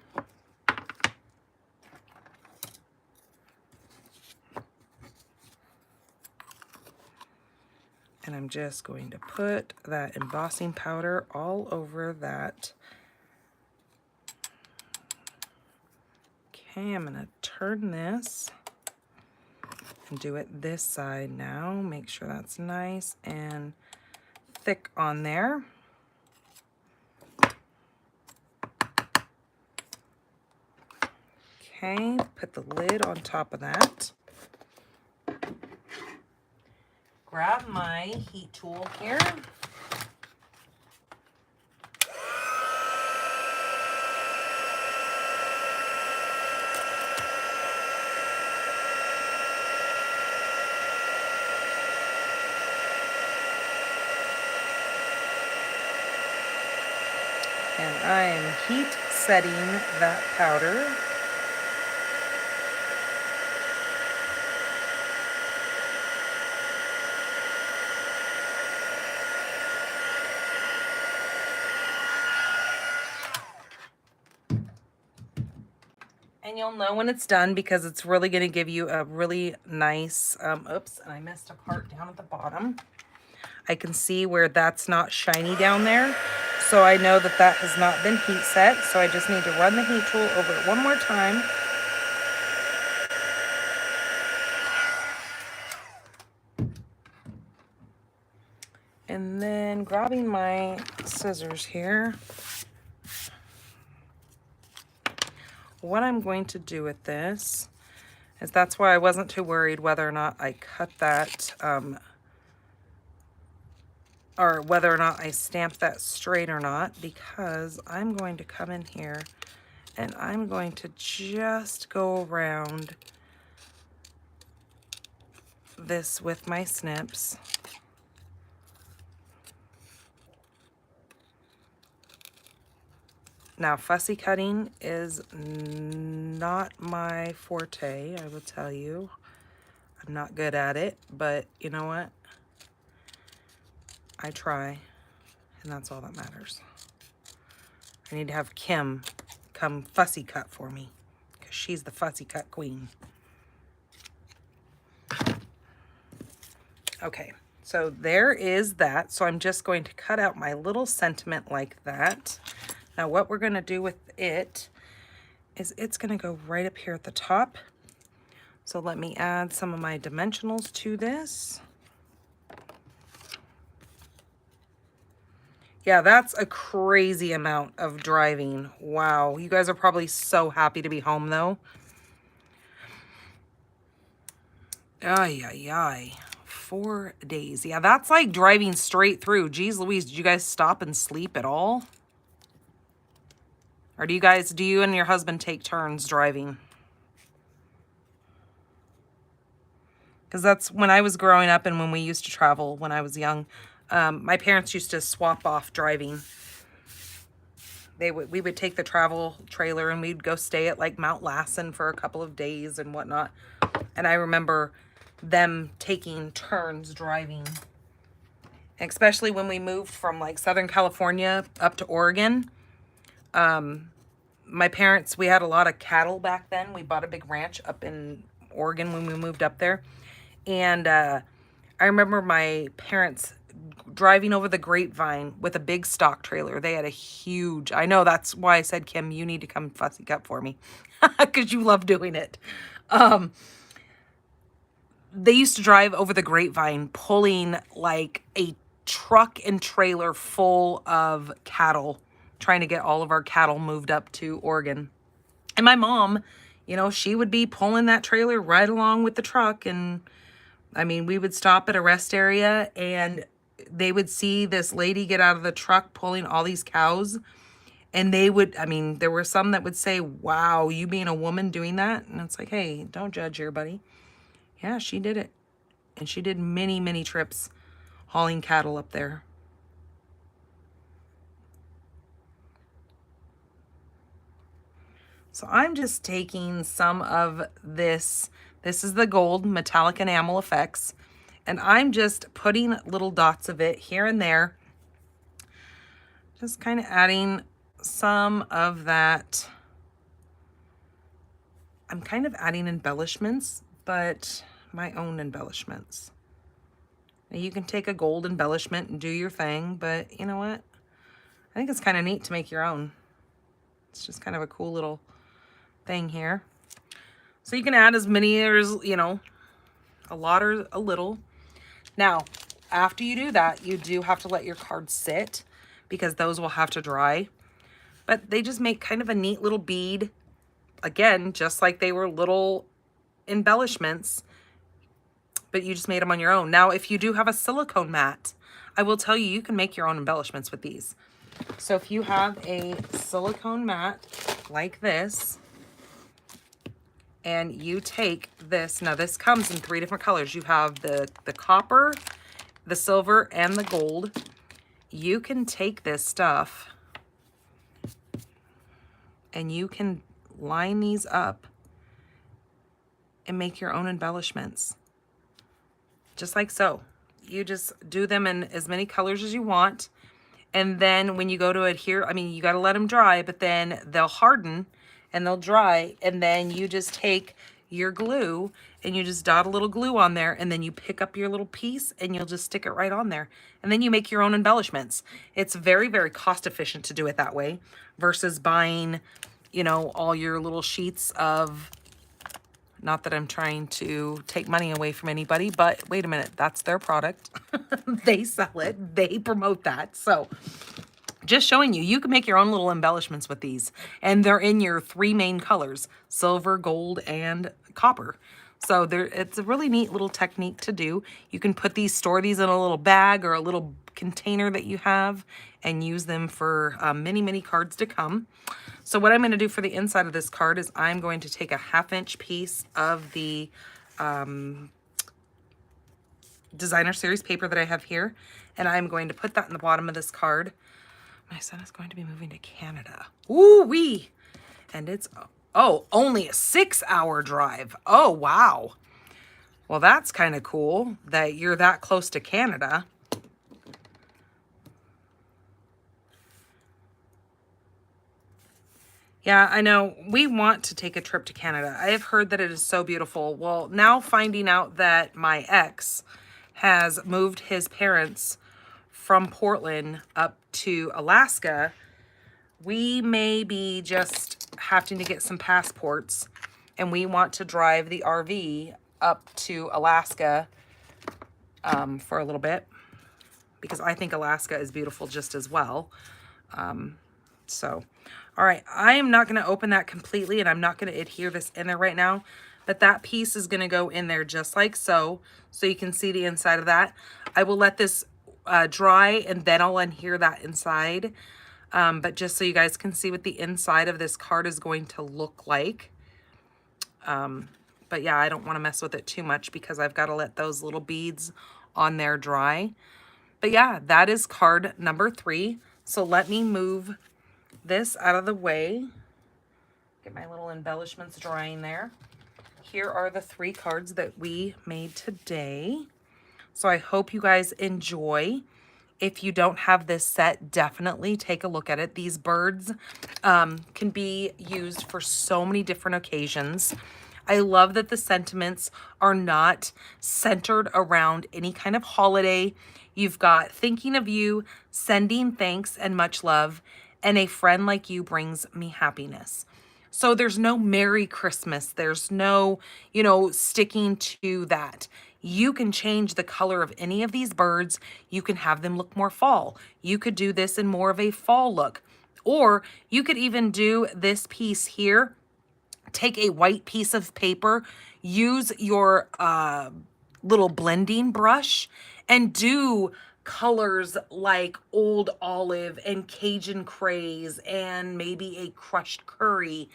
And I'm just going to put that embossing powder all over that. Okay, I'm going to turn this and do it this side now. Make sure that's nice and thick on there. Okay, put the lid on top of that. Grab my heat tool here. And I am heat setting that powder. And you'll know when it's done because it's really going to give you a really nice, oops, and I missed a part down at the bottom. I can see where that's not shiny down there. So I know that that has not been heat set. So I just need to run the heat tool over it one more time. And then grabbing my scissors here. What I'm going to do with this is that's why I wasn't too worried whether or not I cut that or whether or not I stamp that straight or not, because I'm going to come in here and I'm going to just go around this with my snips. Now, fussy cutting is not my forte, I will tell you. I'm not good at it, but you know what? I try, and that's all that matters. I need to have Kim come fussy cut for me, because she's the fussy cut queen. Okay, so there is that. So I'm just going to cut out my little sentiment like that. Now what we're going to do with it is it's going to go right up here at the top. So let me add some of my dimensionals to this. Yeah, that's a crazy amount of driving. Wow, you guys are probably so happy to be home though. Ay, ay, ay. 4 days. Yeah, that's like driving straight through. Geez Louise, did you guys stop and sleep at all? Or do you and your husband take turns driving? Because that's when I was growing up and when we used to travel when I was young. My parents used to swap off driving. We would take the travel trailer and we'd go stay at like Mount Lassen for a couple of days and whatnot. And I remember them taking turns driving. Especially when we moved from like Southern California up to Oregon. My parents, we had a lot of cattle back then. We bought a big ranch up in Oregon when we moved up there. And I remember my parents driving over the grapevine with a big stock trailer. They had a huge, I know that's why I said, Kim, you need to come fussy cut for me because you love doing it. They used to drive over the grapevine pulling like a truck and trailer full of cattle, trying to get all of our cattle moved up to Oregon. And my mom, you know, she would be pulling that trailer right along with the truck. And I mean, we would stop at a rest area and they would see this lady get out of the truck pulling all these cows. And they would, I mean, there were some that would say, wow, you being a woman doing that? And it's like, hey, don't judge here, buddy. Yeah, she did it. And she did many, many trips hauling cattle up there. So I'm just taking some of this. This is the gold metallic enamel effects. And I'm just putting little dots of it here and there. Just kind of adding some of that. I'm kind of adding embellishments, but my own embellishments. Now you can take a gold embellishment and do your thing, but you know what? I think it's kind of neat to make your own. It's just kind of a cool little thing here. So you can add as many as, you know, a lot or a little. Now, after you do that, you do have to let your cards sit because those will have to dry. But they just make kind of a neat little bead. Again, just like they were little embellishments, but you just made them on your own. Now, if you do have a silicone mat, I will tell you, you can make your own embellishments with these. So if you have a silicone mat like this, and you take this, now this comes in 3 different colors. You have the copper, the silver, and the gold. You can take this stuff and you can line these up and make your own embellishments. Just like so. You just do them in as many colors as you want. And then when you go to adhere, I mean, you got to let them dry, but then they'll harden and they'll dry. And then you just take your glue and you just dot a little glue on there. And then you pick up your little piece and you'll just stick it right on there. And then you make your own embellishments. It's very, very cost efficient to do it that way versus buying, you know, all your little sheets of, not that I'm trying to take money away from anybody, but wait a minute, that's their product. They sell it, they promote that. So just showing you, you can make your own little embellishments with these. And they're in your 3 main colors, silver, gold, and copper. So it's a really neat little technique to do. You can store these in a little bag or a little container that you have and use them for many, many cards to come. So what I'm going to do for the inside of this card is I'm going to take a 1/2-inch piece of the designer series paper that I have here, and I'm going to put that in the bottom of this card. My son is going to be moving to Canada. Ooh-wee! And it's, oh, only a 6-hour drive. Oh, wow. Well, that's kind of cool that you're that close to Canada. Yeah, I know. We want to take a trip to Canada. I have heard that it is so beautiful. Well, now finding out that my ex has moved his parents from Portland up to Alaska, we may be just having to get some passports, and we want to drive the RV up to Alaska for a little bit because I think Alaska is beautiful just as well. So, all right, I am not going to open that completely, and I'm not going to adhere this in there right now, but that piece is going to go in there just like so, so you can see the inside of that. I will let this dry, and then I'll adhere that inside, but just so you guys can see what the inside of this card is going to look like. But yeah, I don't want to mess with it too much because I've got to let those little beads on there dry. But yeah, that is card number 3. So let me move this out of the way. Get my little embellishments drying there. Here are the 3 cards that we made today. So I hope you guys enjoy. If you don't have this set, definitely take a look at it. These birds can be used for so many different occasions. I love that the sentiments are not centered around any kind of holiday. You've got thinking of you, sending thanks and much love, and a friend like you brings me happiness. So there's no Merry Christmas. There's no, you know, sticking to that. You can change the color of any of these birds. You can have them look more fall. You could do this in more of a fall look. Or you could even do this piece here take a white piece of paper, use your little blending brush, and do colors like Old Olive and Cajun Craze and maybe a crushed curry,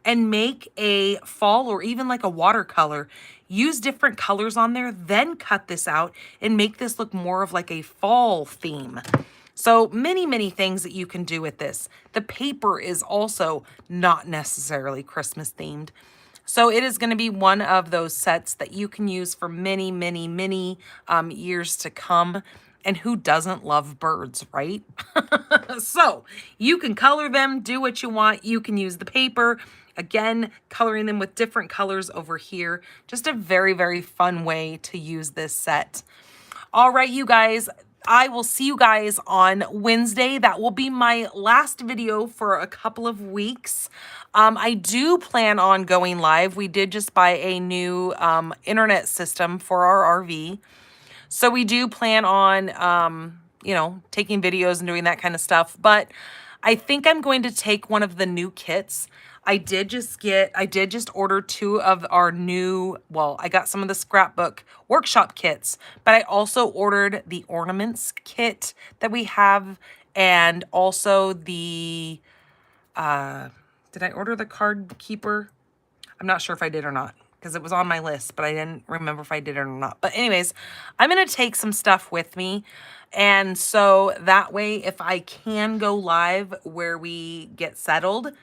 and make a fall or even like a watercolor. Use different colors on there, then cut this out and make this look more of like a fall theme. So many things that you can do with this. The paper is also not necessarily Christmas themed. So it is going to be one of those sets that you can use for many years to come. And who doesn't love birds, right? So you can color them, do what you want. You can use the paper. Again, coloring them with different colors over here. Just a very fun way to use this set. All right, you guys, I will see you guys on Wednesday. That will be my last video for a couple of weeks. I do plan on going live. We did just buy a new internet system for our RV. So we do plan on, you know, taking videos and doing that kind of stuff. But I think I'm going to take one of the new kits. I did just order 2 of our new, well, I got some of the scrapbook workshop kits, but I also ordered the ornaments kit that we have, and also the, did I order the card keeper? I'm not sure if I did or not, because it was on my list, but I didn't remember if I did it or not. But anyways, I'm going to take some stuff with me. And so that way, if I can go live where we get settled,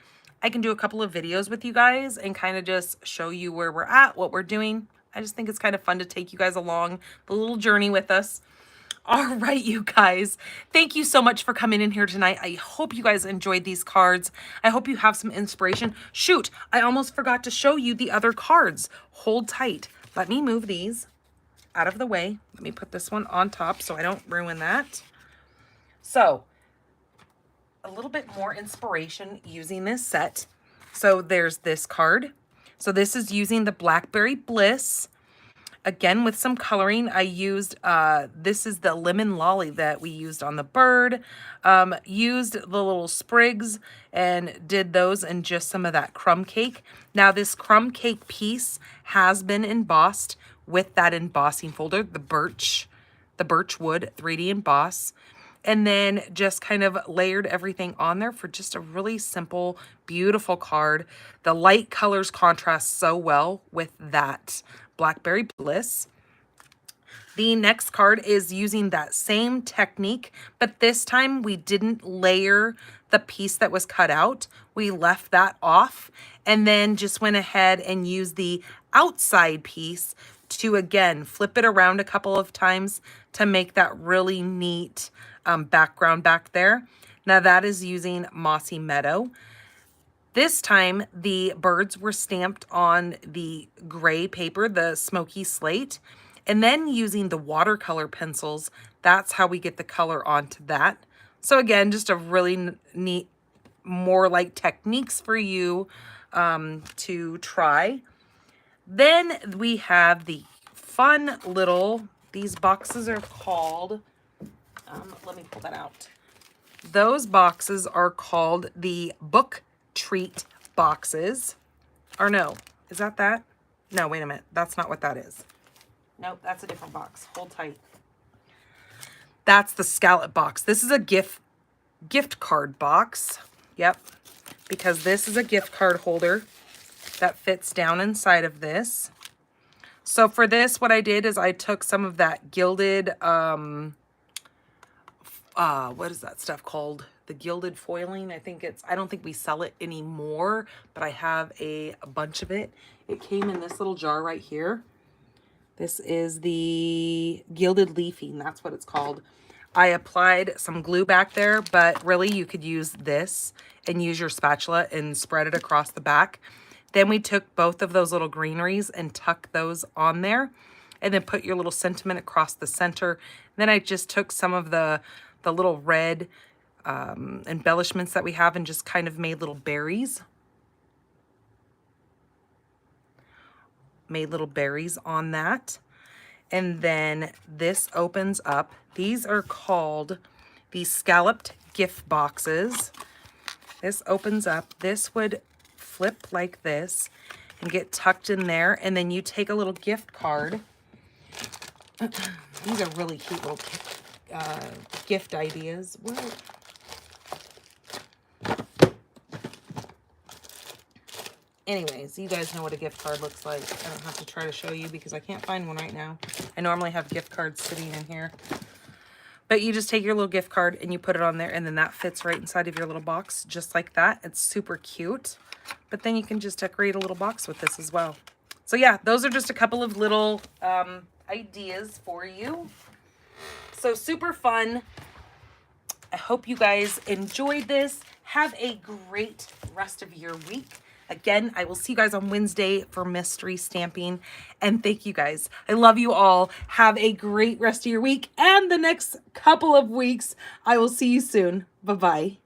I can do a couple of videos with you guys and kind of just show you where we're at, what we're doing. I just think it's kind of fun to take you guys along the little journey with us. All right, you guys, thank you so much for coming in here tonight. I hope you guys enjoyed these cards. I hope you have some inspiration. Shoot, I almost forgot to show you the other cards. Hold tight. Let me move these out of the way. Let me put this one on top so I don't ruin that. So, a little bit more inspiration using this set. So there's this card. So this is using the Blackberry Bliss. Again, with some coloring, I used, this is the lemon lolly that we used on the bird. Used the little sprigs and did those in just some of that crumb cake. Now this crumb cake piece has been embossed with that embossing folder, the birch wood 3D emboss. And then just kind of layered everything on there for just a really simple, beautiful card. The light colors contrast so well with that Blackberry Bliss. The next card is using that same technique, but this time we didn't layer the piece that was cut out. We left that off and then just went ahead and used the outside piece to, again, flip it around a couple of times to make that really neat background back there. Now that is using Mossy Meadow. This time the birds were stamped on the gray paper, the smoky slate, and then using the watercolor pencils, that's how we get the color onto that. So again, just a really neat, more like techniques for you to try. Then we have the fun little, these boxes are called, let me pull that out. Those boxes are called the book treat boxes. Or no, is that? No, wait a minute. That's not what that is. Nope, that's a different box. Hold tight. That's the scallop box. This is a gift card box. Yep, because this is a gift card holder that fits down inside of this. So for this, what I did is I took some of that gilded, what is that stuff called? The gilded foiling. I don't think we sell it anymore, but I have a bunch of it. It came in this little jar right here. This is the gilded leafing. That's what it's called. I applied some glue back there, but really you could use this and use your spatula and spread it across the back. Then we took both of those little greeneries and tucked those on there, and then put your little sentiment across the center. Then I just took some of the little red embellishments that we have and just kind of made little berries. Made little berries on that. And then this opens up. These are called the scalloped gift boxes. This opens up. This would flip like this and get tucked in there. And then you take a little gift card. These are really cute little gift ideas. What? Anyways, you guys know what a gift card looks like. I don't have to try to show you because I can't find one right now. I normally have gift cards sitting in here. But you just take your little gift card and you put it on there, and then that fits right inside of your little box, just like that. It's super cute. But then you can just decorate a little box with this as well. So yeah, those are just a couple of little ideas for you. So super fun. I hope you guys enjoyed this. Have a great rest of your week. Again, I will see you guys on Wednesday for mystery stamping. And thank you guys. I love you all. Have a great rest of your week and the next couple of weeks. I will see you soon. Bye-bye.